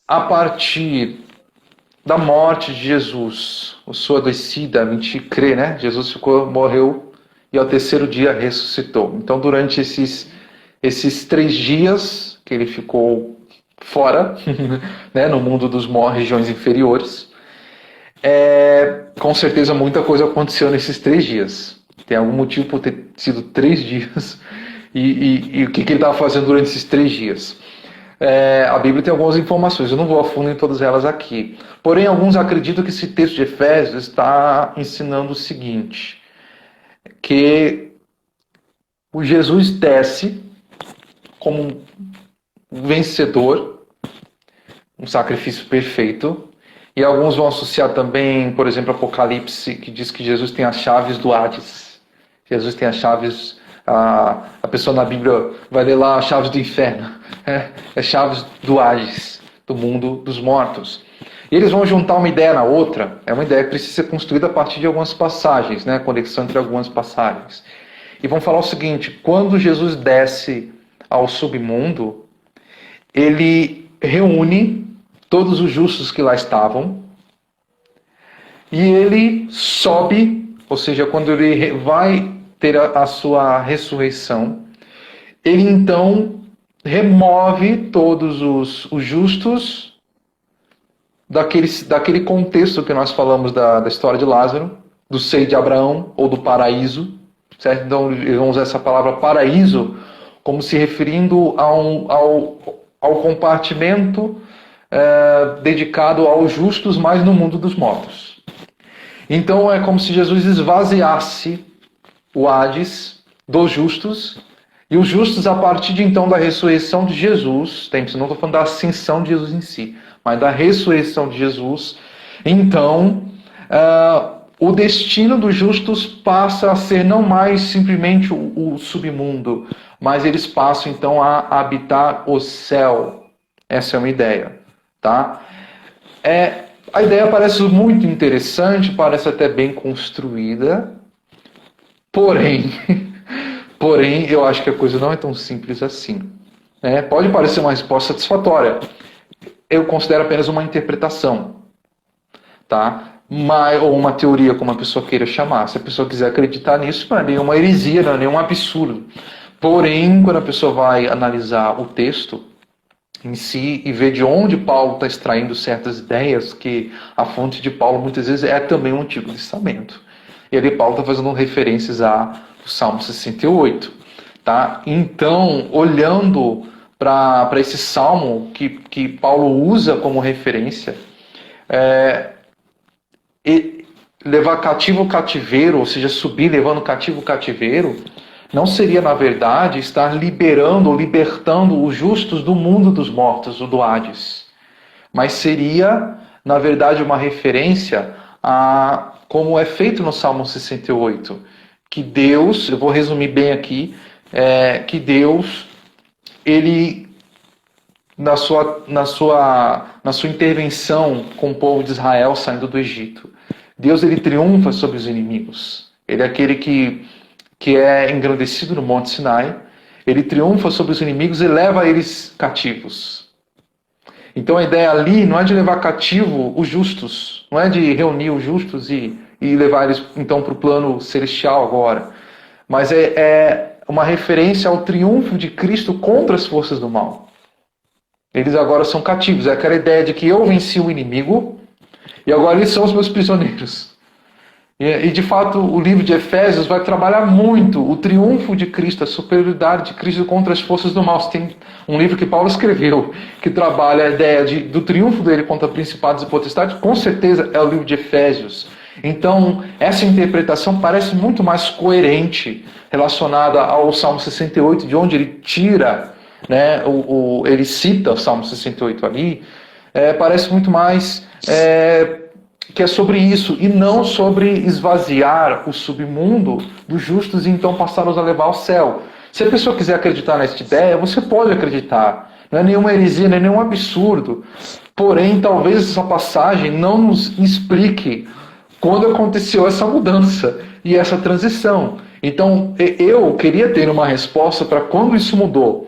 a partir da morte de Jesus, a sua descida, a gente crê, né? Jesus morreu e ao terceiro dia ressuscitou. Então, durante esses 3 dias que ele ficou fora, né, no mundo dos regiões inferiores, com certeza muita coisa aconteceu nesses 3 dias. Tem algum motivo por ter sido 3 dias. E o que ele estava fazendo durante esses 3 dias? A Bíblia tem algumas informações, eu não vou a fundo em todas elas aqui. Porém, alguns acreditam que esse texto de Efésios está ensinando o seguinte: que o Jesus desce como um vencedor, um sacrifício perfeito. E alguns vão associar também, por exemplo, Apocalipse, que diz que Jesus tem as chaves do Hades. Jesus tem as chaves... A pessoa na Bíblia vai ler lá as chaves do inferno. Chaves do Hades, do mundo dos mortos. E eles vão juntar uma ideia na outra. É uma ideia que precisa ser construída a partir de algumas passagens, né? Conexão entre algumas passagens. E vão falar o seguinte: quando Jesus desce ao submundo, ele reúne todos os justos que lá estavam, e ele sobe, ou seja, quando ele vai ter a sua ressurreição, ele então remove todos os justos daquele contexto que nós falamos da história de Lázaro, do seio de Abraão ou do paraíso, certo? Então eles vão usar essa palavra paraíso como se referindo ao compartimento dedicado aos justos, mas no mundo dos mortos. Então é como se Jesus esvaziasse o Hades dos justos, e os justos, a partir de então da ressurreição de Jesus, não estou falando da ascensão de Jesus em si, mas da ressurreição de Jesus, então o destino dos justos passa a ser não mais simplesmente o submundo, mas eles passam então a habitar o céu. Essa é uma ideia, tá? A ideia parece muito interessante, parece até bem construída, porém eu acho que a coisa não é tão simples assim. Pode parecer uma resposta satisfatória. Eu considero apenas uma interpretação, tá? Ou uma teoria, como a pessoa queira chamar. Se a pessoa quiser acreditar nisso, não é nenhuma heresia, não é nenhum absurdo. Porém, quando a pessoa vai analisar o texto em si e ver de onde Paulo está extraindo certas ideias, que a fonte de Paulo muitas vezes é também o Antigo Testamento. E ali Paulo está fazendo referências ao Salmo 68. Tá? Então, olhando para esse salmo que Paulo usa como referência, levar cativo o cativeiro, ou seja, subir levando cativo o cativeiro, não seria, na verdade, estar liberando ou libertando os justos do mundo dos mortos, o do Hades. Mas seria, na verdade, uma referência a como é feito no Salmo 68. Que Deus, eu vou resumir bem aqui, que Deus, ele, na sua intervenção com o povo de Israel saindo do Egito, Deus ele triunfa sobre os inimigos. Ele é aquele que é engrandecido no Monte Sinai, ele triunfa sobre os inimigos e leva eles cativos. Então a ideia ali não é de levar cativo os justos, não é de reunir os justos e levar eles então para o plano celestial agora, mas é uma referência ao triunfo de Cristo contra as forças do mal. Eles agora são cativos. É aquela ideia de que eu venci o inimigo e agora eles são os meus prisioneiros. E de fato, o livro de Efésios vai trabalhar muito o triunfo de Cristo, a superioridade de Cristo contra as forças do mal. Tem um livro que Paulo escreveu que trabalha a ideia do triunfo dele contra principados e potestades. Com certeza é o livro de Efésios. Então, essa interpretação parece muito mais coerente relacionada ao Salmo 68, de onde ele tira, né, ele cita o Salmo 68 ali, parece muito mais que é sobre isso, e não sobre esvaziar o submundo dos justos e então passá-los a levar ao céu. Se a pessoa quiser acreditar nesta ideia, você pode acreditar. Não é nenhuma heresia, não é nenhum absurdo. Porém, talvez essa passagem não nos explique quando aconteceu essa mudança e essa transição. Então, eu queria ter uma resposta para quando isso mudou.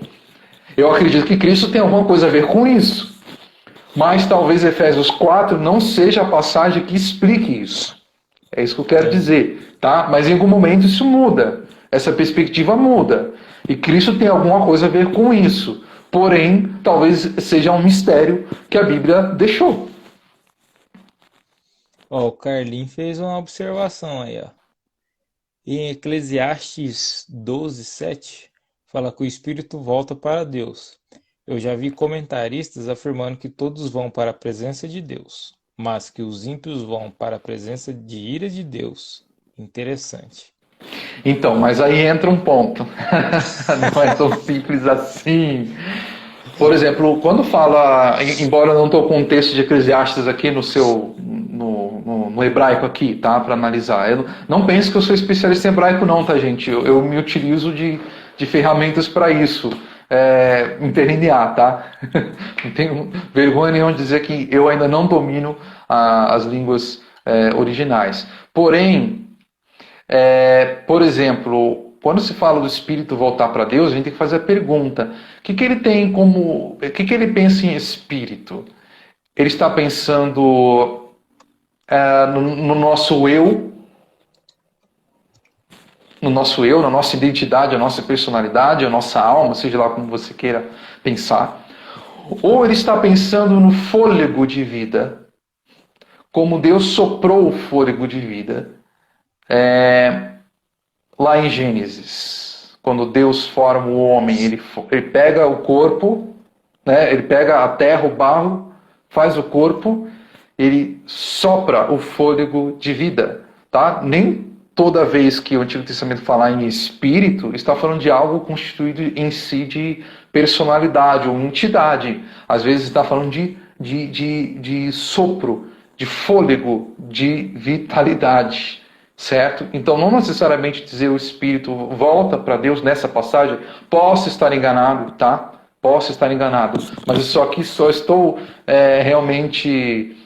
Eu acredito que Cristo tem alguma coisa a ver com isso. Mas talvez Efésios 4 não seja a passagem que explique isso. É isso que eu quero dizer. Tá? Mas em algum momento isso muda. Essa perspectiva muda. E Cristo tem alguma coisa a ver com isso. Porém, talvez seja um mistério que a Bíblia deixou. Ó, o Carlinhos fez uma observação aí, ó. Em Eclesiastes 12:7, fala que o espírito volta para Deus. Eu já vi comentaristas afirmando que todos vão para a presença de Deus, mas que os ímpios vão para a presença de ira de Deus. Interessante. Então, mas aí entra um ponto. Não é tão simples assim. Por exemplo, quando fala, embora eu não estou com o texto de Eclesiastes aqui no hebraico aqui, tá, para analisar. Eu não pense que eu sou especialista em hebraico não, tá, gente? Eu me utilizo de ferramentas para isso. Interlinear, tá? Não tenho vergonha nenhuma de dizer que eu ainda não domino as línguas originais. Porém, por exemplo, quando se fala do espírito voltar para Deus, a gente tem que fazer a pergunta: o que ele tem como, o que ele pensa em espírito? Ele está pensando no nosso eu, na nossa identidade, a nossa personalidade, a nossa alma, seja lá como você queira pensar. Ou ele está pensando no fôlego de vida, como Deus soprou o fôlego de vida lá em Gênesis. Quando Deus forma o homem, ele pega o corpo, né, ele pega a terra, o barro, faz o corpo, ele sopra o fôlego de vida. Tá? Nem toda vez que o Antigo Testamento fala em espírito, está falando de algo constituído em si de personalidade ou entidade. Às vezes está falando de sopro, de fôlego, de vitalidade. Certo? Então não necessariamente dizer o espírito volta para Deus nessa passagem. Posso estar enganado, tá? Posso estar enganado. Mas só aqui só estou realmente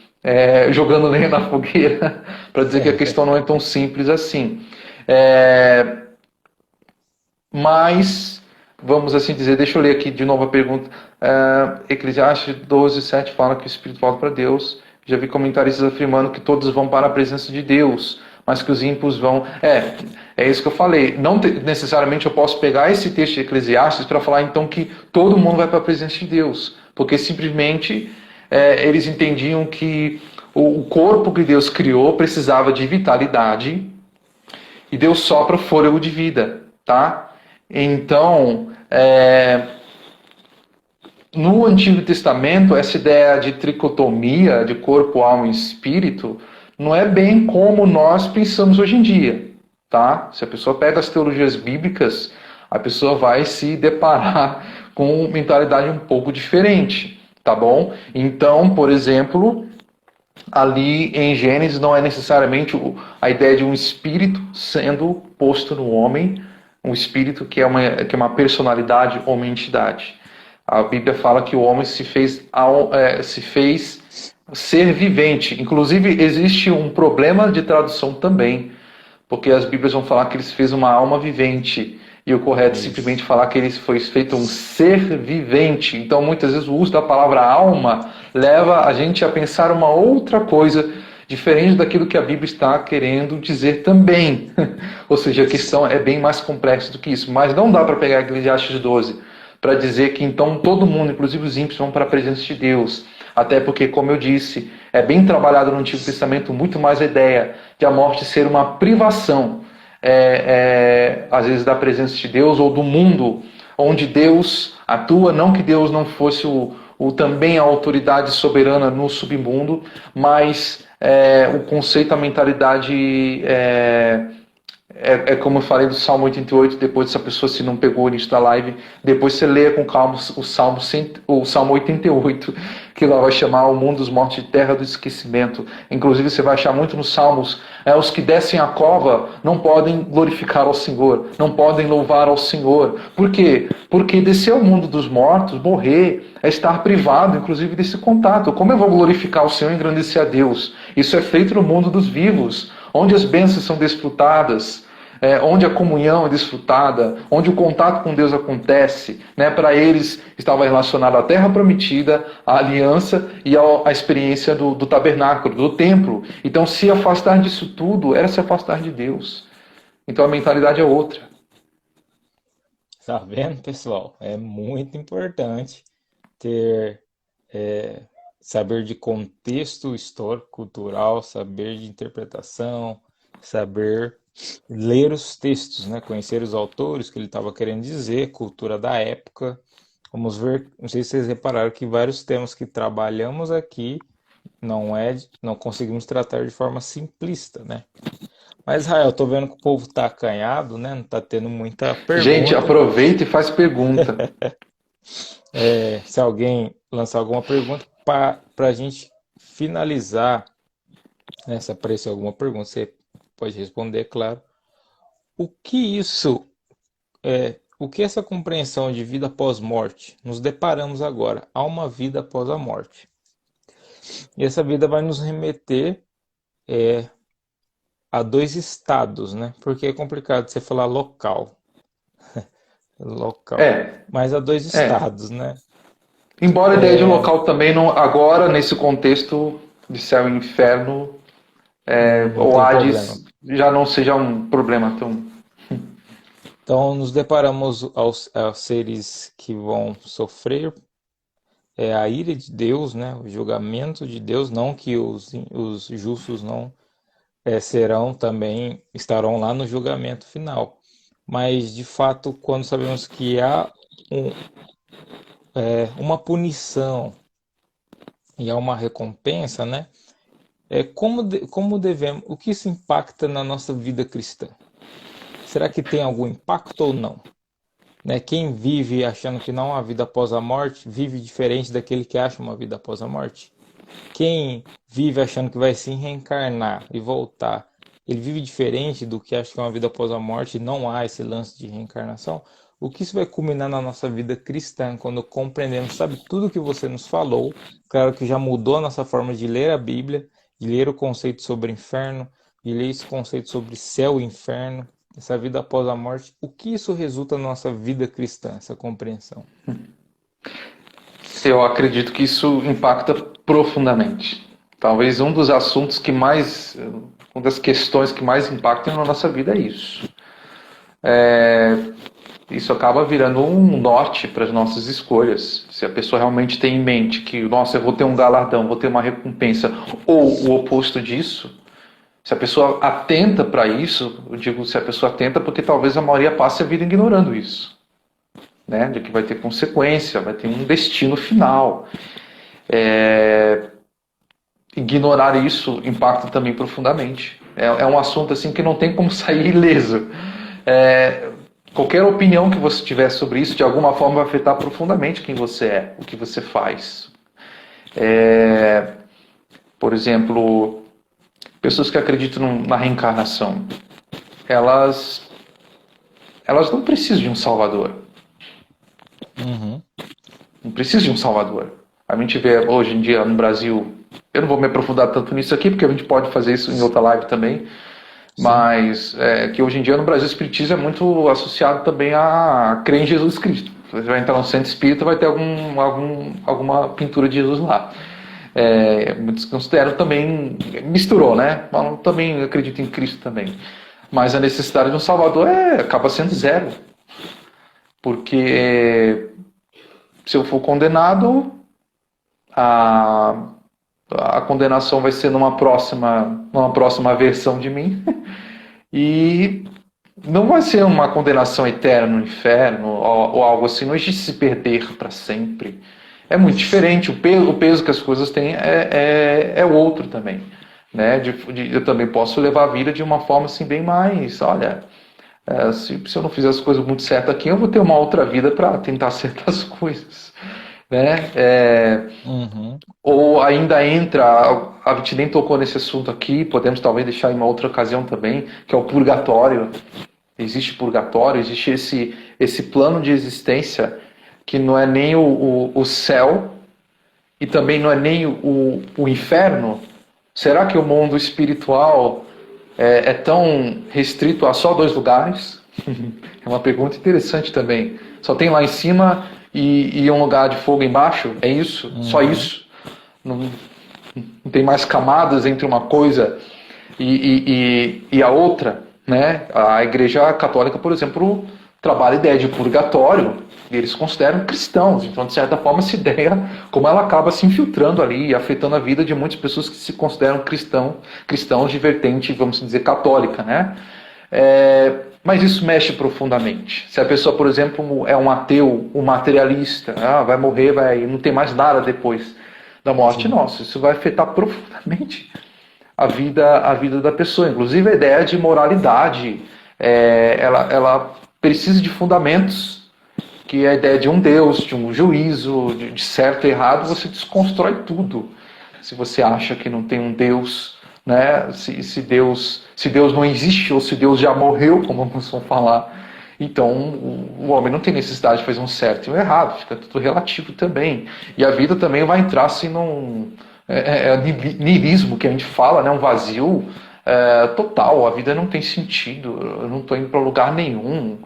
jogando lenha na fogueira para dizer que a questão não é tão simples assim. Mas, vamos assim dizer, deixa eu ler aqui de novo a pergunta. Eclesiastes 12:7 fala que o espírito volta para Deus. Já vi comentaristas afirmando que todos vão para a presença de Deus, mas que os ímpios vão... É isso que eu falei. Não necessariamente eu posso pegar esse texto de Eclesiastes para falar então que todo mundo vai para a presença de Deus, porque simplesmente eles entendiam que o corpo que Deus criou precisava de vitalidade e Deus sopra o fôlego de vida, tá? Então, no Antigo Testamento, essa ideia de tricotomia, de corpo, alma e espírito, não é bem como nós pensamos hoje em dia, tá? Se a pessoa pega as teologias bíblicas, a pessoa vai se deparar com mentalidade um pouco diferente, tá bom? Então, por exemplo, ali em Gênesis não é necessariamente a ideia de um espírito sendo posto no homem, um espírito que é uma personalidade ou uma entidade. A Bíblia fala que o homem se fez ser vivente. Inclusive, existe um problema de tradução também, porque as Bíblias vão falar que ele se fez uma alma vivente, e o correto é simplesmente falar que ele foi feito um ser vivente. Então, muitas vezes, o uso da palavra alma leva a gente a pensar uma outra coisa diferente daquilo que a Bíblia está querendo dizer também. Ou seja, a questão é bem mais complexa do que isso. Mas não dá para pegar Eclesiastes 12 para dizer que então todo mundo, inclusive os ímpios, vão para a presença de Deus. Até porque, como eu disse, é bem trabalhado no Antigo Testamento muito mais a ideia de a morte ser uma privação, às vezes, da presença de Deus ou do mundo onde Deus atua. Não que Deus não fosse também a autoridade soberana no submundo, mas o conceito, a mentalidade como eu falei do Salmo 88, depois, se a pessoa se não pegou o início da live, depois você leia com calma o Salmo 88, que lá vai chamar o mundo dos mortos de terra do esquecimento. Inclusive você vai achar muito nos Salmos, os que descem a cova não podem glorificar ao Senhor, não podem louvar ao Senhor. Por quê? Porque descer ao mundo dos mortos, morrer, é estar privado, inclusive, desse contato. Como eu vou glorificar o Senhor e engrandecer a Deus? Isso é feito no mundo dos vivos, onde as bênçãos são desfrutadas, onde a comunhão é desfrutada, onde o contato com Deus acontece. Para eles estava relacionado à terra prometida, à aliança e à experiência do tabernáculo, do templo. Então, se afastar disso tudo era se afastar de Deus. Então a mentalidade é outra. Tá vendo, pessoal? É muito importante ter saber de contexto histórico, cultural, saber de interpretação, saber ler os textos, né? Conhecer os autores, que ele estava querendo dizer, cultura da época. Vamos ver, não sei se vocês repararam que vários temas que trabalhamos aqui não conseguimos tratar de forma simplista, né? Mas, Israel, tô vendo que o povo tá acanhado, né? Não tá tendo muita Gente, pergunta. aproveita e faz pergunta. Se alguém lançar alguma pergunta para a gente finalizar, né? Se aparecer alguma pergunta, você pode responder, claro. O que essa compreensão de vida após morte? Nos deparamos agora. Há uma vida após a morte. E essa vida vai nos remeter a dois estados, né? Porque é complicado você falar local. Local. Mas a dois estados, né? Embora a ideia de local também, não, agora, nesse contexto de céu e inferno, Não o tem Hades problema. já não seja um problema tão... Então, nos deparamos aos seres que vão sofrer a ira de Deus, né? O julgamento de Deus, não que os justos não estarão lá no julgamento final. Mas, de fato, quando sabemos que há uma punição e há uma recompensa, né? Como devemos, o que isso impacta na nossa vida cristã? Será que tem algum impacto ou não? Né? Quem vive achando que não há vida após a morte, vive diferente daquele que acha uma vida após a morte. Quem vive achando que vai se reencarnar e voltar, ele vive diferente do que acha que é uma vida após a morte, não há esse lance de reencarnação. O que isso vai culminar na nossa vida cristã, quando compreendemos, sabe, tudo que você nos falou, claro que já mudou a nossa forma de ler a Bíblia, de ler o conceito sobre inferno, de ler esse conceito sobre céu e inferno, essa vida após a morte. O que isso resulta na nossa vida cristã, essa compreensão? Eu acredito que isso impacta profundamente. Talvez um dos assuntos que mais, uma das questões que mais impactam na nossa vida é isso. Isso acaba virando um norte para as nossas escolhas. Se a pessoa realmente tem em mente que, nossa, eu vou ter um galardão, vou ter uma recompensa, ou o oposto disso, se a pessoa atenta para isso, eu digo se a pessoa atenta porque talvez a maioria passe a vida ignorando isso. Né? De que vai ter consequência, vai ter um destino final. Ignorar isso impacta também profundamente. É um assunto assim que não tem como sair ileso. Qualquer opinião que você tiver sobre isso, de alguma forma vai afetar profundamente quem você é, o que você faz. Por exemplo, pessoas que acreditam na reencarnação, elas não precisam de um salvador. Uhum. Não precisa de um salvador. A gente vê hoje em dia no Brasil, eu não vou me aprofundar tanto nisso aqui, porque a gente pode fazer isso em outra live também, sim, mas que hoje em dia no Brasil o espiritismo é muito associado também a crer em Jesus Cristo. Você vai entrar no centro espírita, vai ter alguma pintura de Jesus lá. Muitos consideram também, misturou, né? Falam, também acredito em Cristo também. Mas a necessidade de um Salvador acaba sendo zero. Porque se eu for condenado, a condenação vai ser numa próxima versão de mim. E não vai ser uma condenação eterna no inferno ou algo assim. Não existe se perder para sempre. É muito diferente. O peso que as coisas têm é outro também. Né? Eu também posso levar a vida de uma forma assim, bem mais... Olha, se eu não fizer as coisas muito certas aqui, eu vou ter uma outra vida para tentar acertar as coisas. Né? Ou ainda entra, a gente nem tocou nesse assunto aqui, podemos talvez deixar em uma outra ocasião também, que é o purgatório. Existe purgatório, existe esse plano de existência que não é nem o céu e também não é nem o inferno. Será que o mundo espiritual é tão restrito a só 2 lugares? É uma pergunta interessante também. Só tem lá em cima e um lugar de fogo embaixo? É isso? Só isso? Não tem mais camadas entre uma coisa e a outra? Né? A Igreja Católica, por exemplo, trabalha a ideia de purgatório e eles consideram cristãos. Então, de certa forma, essa ideia, como ela acaba se infiltrando ali e afetando a vida de muitas pessoas que se consideram cristãos de vertente, vamos dizer, católica. Né? Mas isso mexe profundamente. Se a pessoa, por exemplo, é um ateu, um materialista, vai morrer, não tem mais nada depois da morte, nossa, isso vai afetar profundamente a vida da pessoa. Inclusive a ideia de moralidade, ela precisa de fundamentos, que é a ideia de um Deus, de um juízo, de certo e errado, você desconstrói tudo. Se você acha que não tem um Deus, né? Se Deus não existe, ou se Deus já morreu, como alguns vão falar, então o homem não tem necessidade de fazer um certo e um errado, fica tudo relativo também. E a vida também vai entrar assim num niilismo que a gente fala, né? Um vazio total. A vida não tem sentido, eu não estou indo para lugar nenhum,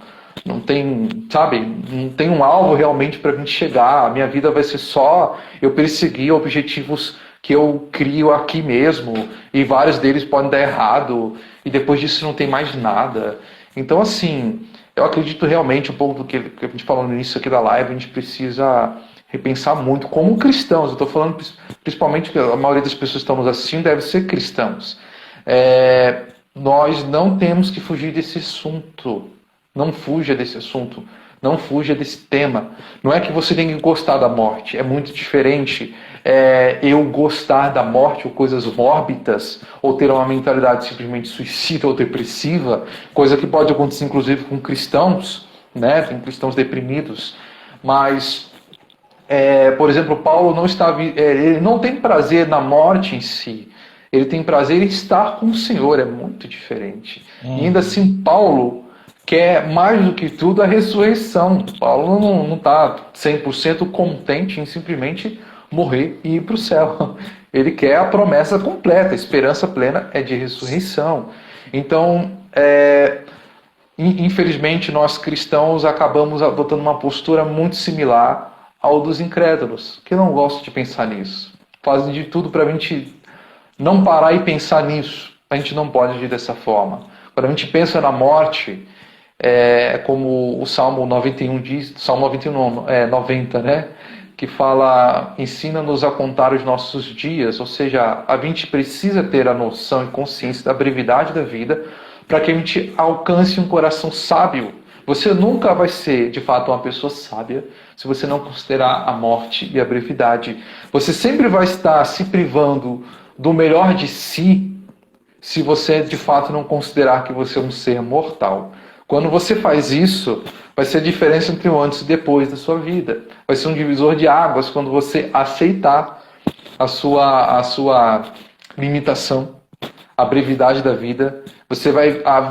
não tem, sabe, não tem um alvo realmente para a gente chegar. A minha vida vai ser só eu perseguir objetivos que eu crio aqui mesmo, e vários deles podem dar errado, e depois disso não tem mais nada. Então, assim, eu acredito realmente, um pouco do que a gente falou no início aqui da live, a gente precisa repensar muito como cristãos. Eu estou falando principalmente que a maioria das pessoas que estão nos assistindo deve ser cristãos. Nós não temos que fugir desse assunto. Não fuja desse assunto. Não fuja desse tema. Não é que você tem que gostar da morte. É muito diferente eu gostar da morte ou coisas mórbidas, ou ter uma mentalidade simplesmente suicida ou depressiva, coisa que pode acontecer inclusive com cristãos, né? Tem cristãos deprimidos. Mas, por exemplo, Paulo ele não tem prazer na morte em si. Ele tem prazer em estar com o Senhor. É muito diferente. E ainda assim, Paulo quer mais do que tudo a ressurreição. Paulo não está 100% contente em simplesmente morrer e ir para o céu. Ele quer a promessa completa, a esperança plena é de ressurreição. Então, infelizmente, nós cristãos acabamos adotando uma postura muito similar ao dos incrédulos, que eu não gosto de pensar nisso. Fazem de tudo para a gente não parar e pensar nisso. A gente não pode agir dessa forma. Quando a gente pensa na morte, como o Salmo 91 diz, Salmo 91, 90, né? Que fala, ensina-nos a contar os nossos dias, ou seja, a gente precisa ter a noção e consciência da brevidade da vida para que a gente alcance um coração sábio. Você nunca vai ser, de fato, uma pessoa sábia se você não considerar a morte e a brevidade. Você sempre vai estar se privando do melhor de si se você, de fato, não considerar que você é um ser mortal. Quando você faz isso, vai ser a diferença entre o antes e depois da sua vida. Vai ser um divisor de águas quando você aceitar a sua limitação, a brevidade da vida.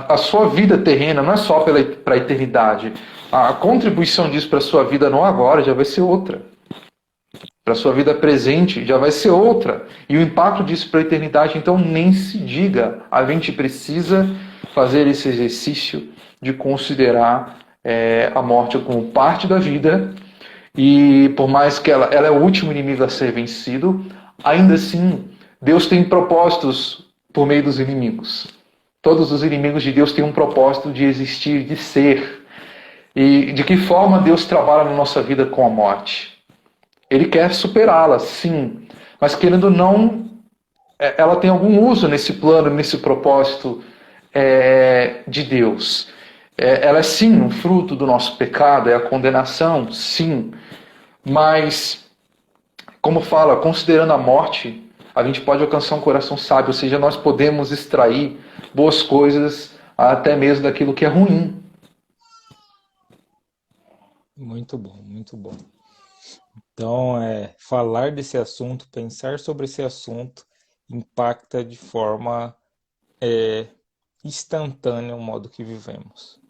A sua vida terrena não é só para a eternidade. A contribuição disso para a sua vida no agora já vai ser outra. Para a sua vida presente já vai ser outra. E o impacto disso para a eternidade, então, nem se diga. A gente precisa fazer esse exercício de considerar a morte como parte da vida, e por mais que ela é o último inimigo a ser vencido, ainda assim, Deus tem propósitos por meio dos inimigos. Todos os inimigos de Deus têm um propósito de existir, de ser. E de que forma Deus trabalha na nossa vida com a morte? Ele quer superá-la, sim, mas querendo ou não, ela tem algum uso nesse plano, nesse propósito de Deus. Ela é sim um fruto do nosso pecado, é a condenação, sim, mas, como fala, considerando a morte, a gente pode alcançar um coração sábio, ou seja, nós podemos extrair boas coisas até mesmo daquilo que é ruim. Muito bom, muito bom. Então, falar desse assunto, pensar sobre esse assunto, impacta de forma instantânea o modo que vivemos.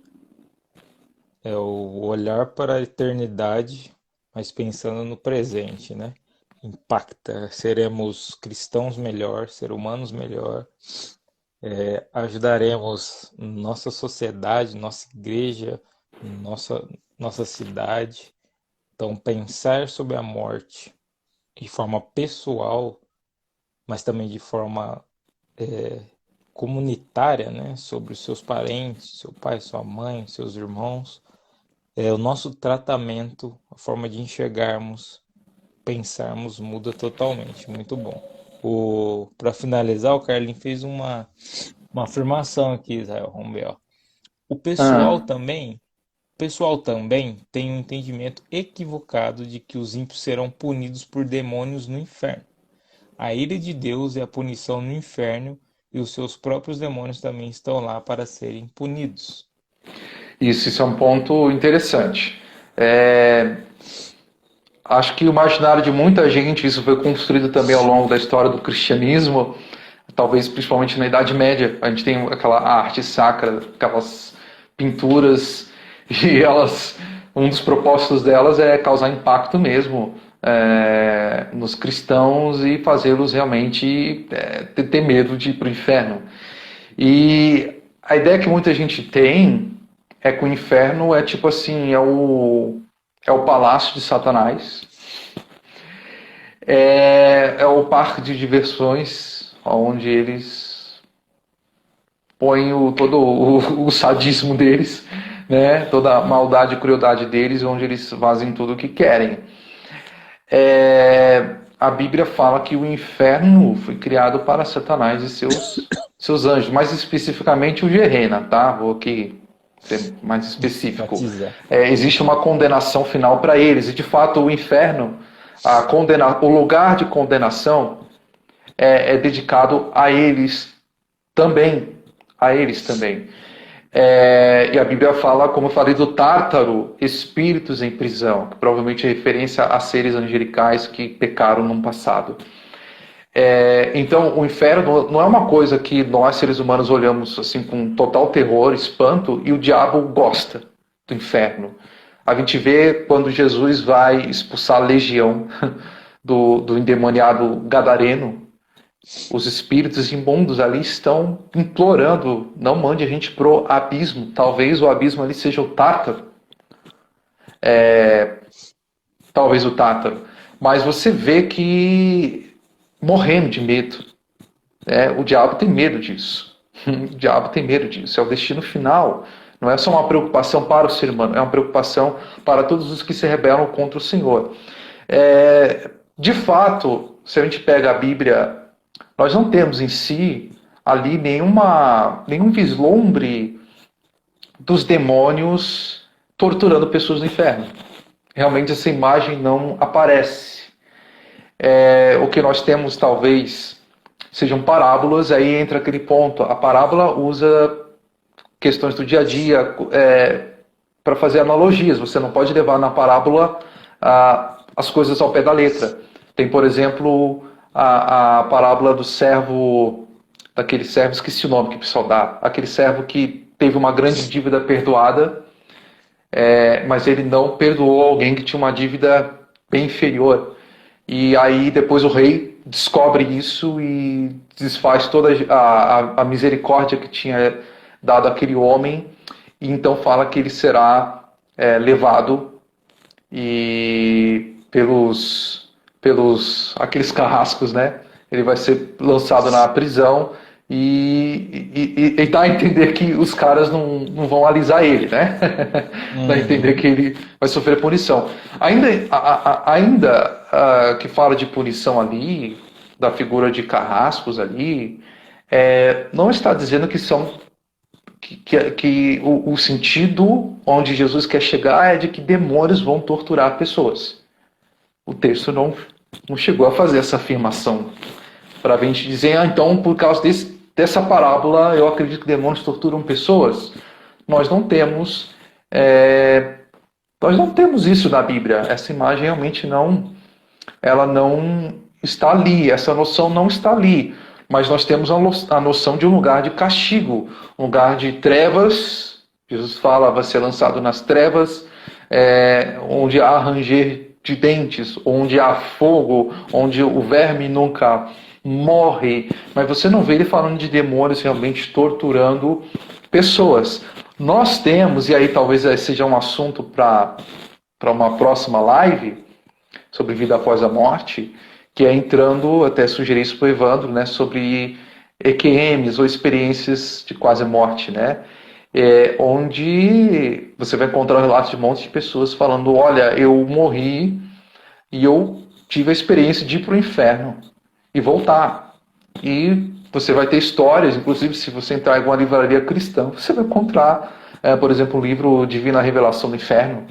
É o olhar para a eternidade, mas pensando no presente, né? Impacta. Seremos cristãos melhor, seres humanos melhor, ajudaremos nossa sociedade, nossa igreja, nossa, nossa cidade. Então, pensar sobre a morte de forma pessoal, mas também de forma comunitária, né? Sobre os seus parentes, seu pai, sua mãe, seus irmãos. O nosso tratamento, a forma de enxergarmos, pensarmos muda totalmente. Muito bom. Para finalizar, o Carlin fez uma afirmação aqui, Israel. Vamos ver, ó. O pessoal Ah, também, o pessoal também tem um entendimento equivocado de que os ímpios serão punidos por demônios no inferno. A ira de Deus é a punição no inferno e os seus próprios demônios também estão lá para serem punidos. isso é um ponto interessante. Acho que o imaginário de muita gente, isso foi construído também ao longo da história do cristianismo, talvez principalmente na Idade Média. A gente tem aquela arte sacra, aquelas pinturas, e elas, um dos propósitos delas é causar impacto mesmo nos cristãos e fazê-los realmente ter medo de ir para o inferno. E a ideia que muita gente tem é que o inferno é tipo assim, é o palácio de Satanás, é o parque de diversões onde eles põem todo o sadismo deles, né? Toda a maldade e crueldade deles, onde eles fazem tudo o que querem. A Bíblia fala que o inferno foi criado para Satanás e seus anjos, mais especificamente o Gehenna, tá? Vou aqui ser mais específico. Enfatizar. Existe uma condenação final para eles, e de fato o inferno, o lugar de condenação é dedicado a eles também. A eles também. E a Bíblia fala, como eu falei, do Tártaro, espíritos em prisão, que provavelmente é referência a seres angelicais que pecaram no passado. Então, o inferno não é uma coisa que nós, seres humanos, olhamos assim com total terror, espanto, e o diabo gosta do inferno. A gente vê quando Jesus vai expulsar a legião do endemoniado gadareno, os espíritos imundos ali estão implorando, não mande a gente pro abismo. Talvez o abismo ali seja o Tártaro. Talvez o Tártaro. Mas você vê que morrendo de medo. O diabo tem medo disso. O diabo tem medo disso. É o destino final. Não é só uma preocupação para o ser humano, é uma preocupação para todos os que se rebelam contra o Senhor. De fato, se a gente pega a Bíblia, nós não temos em si ali nenhum vislumbre dos demônios torturando pessoas no inferno. Realmente essa imagem não aparece. O que nós temos talvez sejam parábolas, aí entra aquele ponto. A parábola usa questões do dia a dia para fazer analogias. Você não pode levar na parábola as coisas ao pé da letra. Tem, por exemplo, a parábola do servo, daquele servo, esqueci o nome que o pessoal dá, aquele servo que teve uma grande dívida perdoada, mas ele não perdoou alguém que tinha uma dívida bem inferior. E aí depois o rei descobre isso e desfaz toda a misericórdia que tinha dado àquele homem, e então fala que ele será levado e pelos aqueles carrascos, né? Ele vai ser lançado na prisão e dá a entender que os caras não vão alisar ele, né? Dá a entender que ele vai sofrer punição. Ainda que fala de punição ali, da figura de carrascos ali, não está dizendo que são que o sentido onde Jesus quer chegar é de que demônios vão torturar pessoas. O texto não chegou a fazer essa afirmação para a gente dizer, então por causa dessa parábola eu acredito que demônios torturam pessoas. Nós não temos isso na Bíblia. Essa imagem realmente ela não está ali, essa noção não está ali. Mas nós temos a noção de um lugar de castigo, um lugar de trevas. Jesus fala, vai ser lançado nas trevas, onde há ranger de dentes, onde há fogo, onde o verme nunca morre. Mas você não vê ele falando de demônios realmente torturando pessoas. Nós temos, e aí talvez seja um assunto para uma próxima live sobre vida após a morte, que é entrando, até sugerir isso para o Evandro, né, sobre EQMs ou experiências de quase morte, né, onde você vai encontrar relatos de um monte de pessoas falando, olha, eu morri e eu tive a experiência de ir para o inferno e voltar. E você vai ter histórias, inclusive se você entrar em alguma livraria cristã, você vai encontrar, por exemplo, o livro Divina Revelação do Inferno,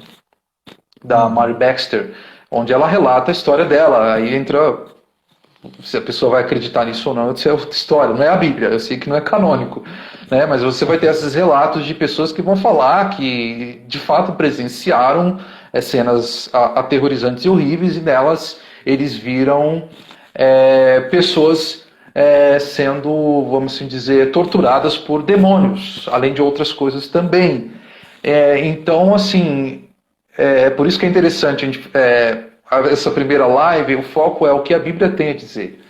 da Mary Baxter, onde ela relata a história dela. Aí entra, se a pessoa vai acreditar nisso ou não, isso é outra história, não é a Bíblia, eu sei que não é canônico, né? Mas você vai ter esses relatos de pessoas que vão falar que de fato presenciaram cenas aterrorizantes e horríveis, e nelas eles viram pessoas sendo, vamos assim dizer, torturadas por demônios, além de outras coisas também. Então, assim, por isso que é interessante a gente, essa primeira live, o foco é o que a Bíblia tem a dizer.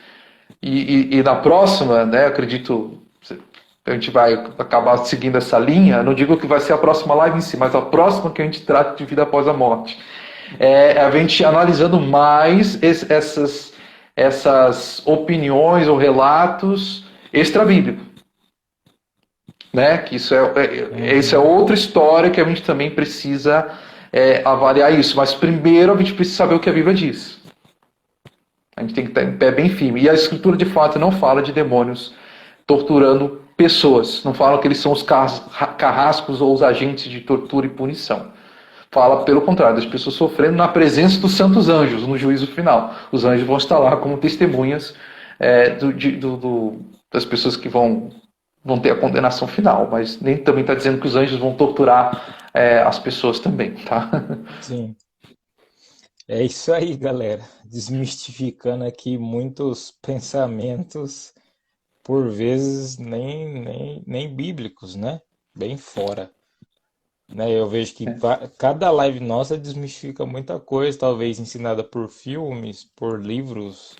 E na próxima, né, acredito que a gente vai acabar seguindo essa linha. Não digo que vai ser a próxima live em si, mas a próxima que a gente trata de vida após a morte. A gente analisando mais essas opiniões ou relatos extra-bíblicos. Né? Que isso é outra história que a gente também precisa avaliar isso. Mas primeiro a gente precisa saber o que a Bíblia diz. A gente tem que estar em pé bem firme. E a Escritura de fato não fala de demônios torturando pessoas. Não fala que eles são os carrascos ou os agentes de tortura e punição. Fala pelo contrário, das pessoas sofrendo na presença dos santos anjos no juízo final. Os anjos vão estar lá como testemunhas das pessoas que vão ter a condenação final, mas nem também está dizendo que os anjos vão torturar as pessoas também, tá? Sim. É isso aí, galera. Desmistificando aqui muitos pensamentos, por vezes nem bíblicos, né? Bem fora. Né? Eu vejo que cada live nossa desmistifica muita coisa, talvez ensinada por filmes, por livros,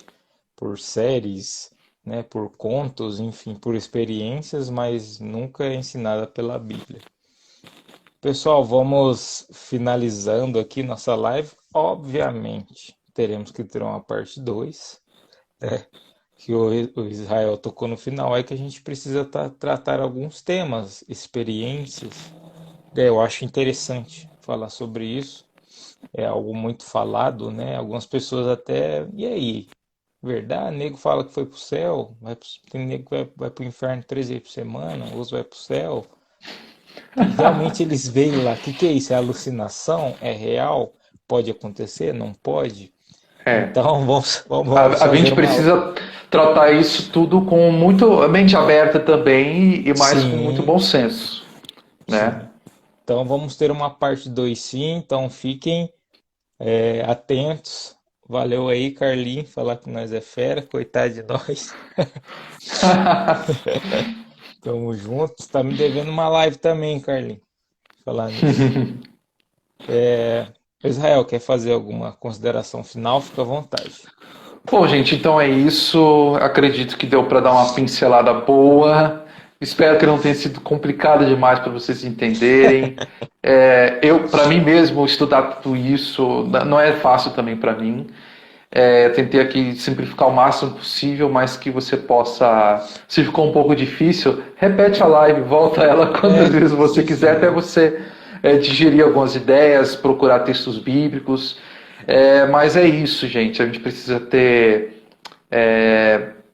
por séries, né? Por contos, enfim, por experiências, mas nunca é ensinada pela Bíblia. Pessoal, vamos finalizando aqui nossa live. Obviamente, teremos que ter uma parte 2, né? Que o Israel tocou no final, é que a gente precisa tratar alguns temas, experiências. Eu acho interessante falar sobre isso. É algo muito falado, né? Algumas pessoas até... E aí? Verdade? Nego fala que foi pro céu. Tem nego que vai pro inferno 3 vezes por semana. Outros vai pro céu. E realmente eles veem lá. O que é isso? É alucinação? É real? Pode acontecer? Não pode? Então vamos a gente precisa tratar isso tudo com muito mente aberta também e mais com muito bom senso, né? Sim. Então vamos ter uma parte 2 sim, então fiquem atentos. Valeu aí, Carlinhos, falar que nós é fera, coitado de nós. Tamo junto. Tá me devendo uma live também, Carlinhos. Falar nisso. Israel, quer fazer alguma consideração final? Fica à vontade. Bom, gente, então é isso. Acredito que deu para dar uma pincelada boa. Espero que não tenha sido complicado demais para vocês entenderem. Para mim mesmo, estudar tudo isso não é fácil também para mim. Tentei aqui simplificar o máximo possível, mas que você possa, se ficou um pouco difícil, repete a live, volta ela quantas vezes você quiser, até você digerir algumas ideias, procurar textos bíblicos. Mas é isso, gente. A gente precisa ter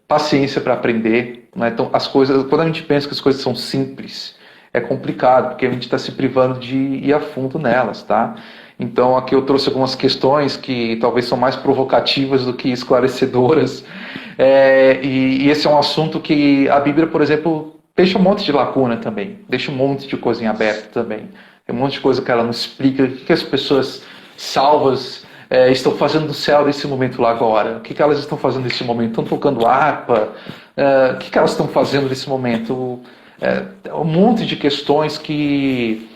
paciência para aprender. Né? Então, as coisas, quando a gente pensa que as coisas são simples, é complicado, porque a gente está se privando de ir a fundo nelas, tá? Então, aqui eu trouxe algumas questões que talvez são mais provocativas do que esclarecedoras. E esse é um assunto que a Bíblia, por exemplo, deixa um monte de lacuna também, deixa um monte de coisa em aberto também. Tem um monte de coisa que ela não explica. O que as pessoas salvas estão fazendo no céu nesse momento lá agora? O que elas estão fazendo nesse momento? Estão tocando harpa? O que elas estão fazendo nesse momento? Um monte de questões que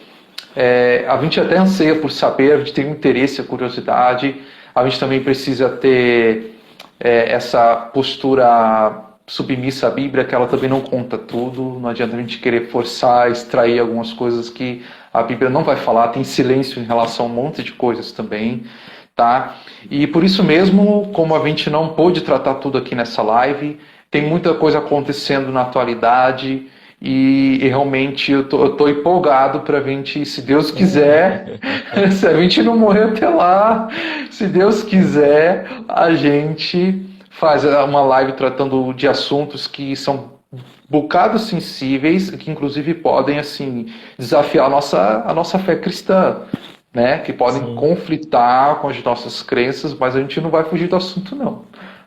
a gente até anseia por saber, a gente tem um interesse, a curiosidade, a gente também precisa ter essa postura submissa à Bíblia, que ela também não conta tudo, não adianta a gente querer forçar, extrair algumas coisas que a Bíblia não vai falar, tem silêncio em relação a um monte de coisas também, tá? E por isso mesmo, como a gente não pôde tratar tudo aqui nessa live, tem muita coisa acontecendo na atualidade, e realmente eu tô empolgado para a gente, se Deus quiser, se a gente não morrer até lá, se Deus quiser, a gente faz uma live tratando de assuntos que são bocados sensíveis, que inclusive podem assim desafiar a nossa fé cristã, né? Que podem conflitar com as nossas crenças, mas a gente não vai fugir do assunto, não.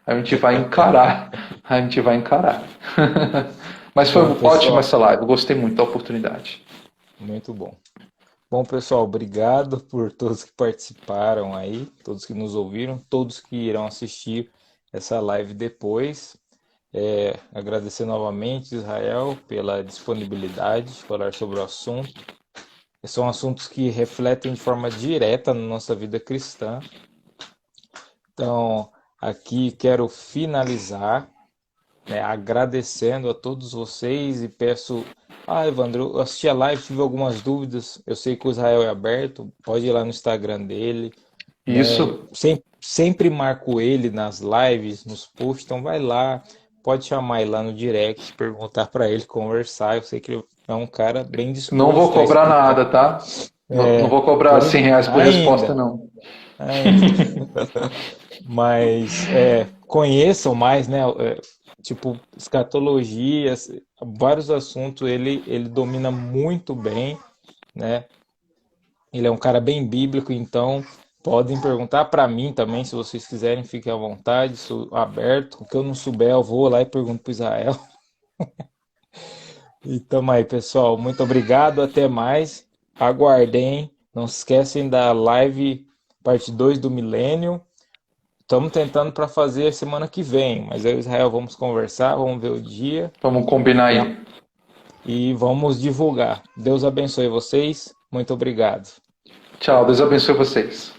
A gente vai encarar. A gente vai encarar. Mas foi ótima essa live, eu gostei muito da oportunidade. Muito bom. Bom, pessoal, obrigado por todos que participaram aí, todos que nos ouviram, todos que irão assistir essa live depois. Agradecer novamente, Israel, pela disponibilidade de falar sobre o assunto. São assuntos que refletem de forma direta na nossa vida cristã. Então, aqui quero finalizar agradecendo a todos vocês e peço... Evandro, eu assisti a live, tive algumas dúvidas, eu sei que o Israel é aberto, pode ir lá no Instagram dele. Isso. Sempre marco ele nas lives, nos posts, então vai lá, pode chamar ele lá no direct, perguntar para ele, conversar, eu sei que ele é um cara bem disposto. Não vou cobrar nada, tá? Não vou cobrar R$100 por resposta, não. Mas conheçam mais, né? Tipo, escatologia, vários assuntos ele domina muito bem, né? Ele é um cara bem bíblico, então podem perguntar para mim também, se vocês quiserem, fiquem à vontade, sou aberto. O que eu não souber, eu vou lá e pergunto para Israel. E tamo aí, pessoal. Muito obrigado, até mais. Aguardem. Não se esquecem da live parte 2 do Milênio. Estamos tentando para fazer semana que vem, mas eu e Israel vamos conversar, vamos ver o dia. Vamos combinar aí. E vamos divulgar. Deus abençoe vocês. Muito obrigado. Tchau, Deus abençoe vocês.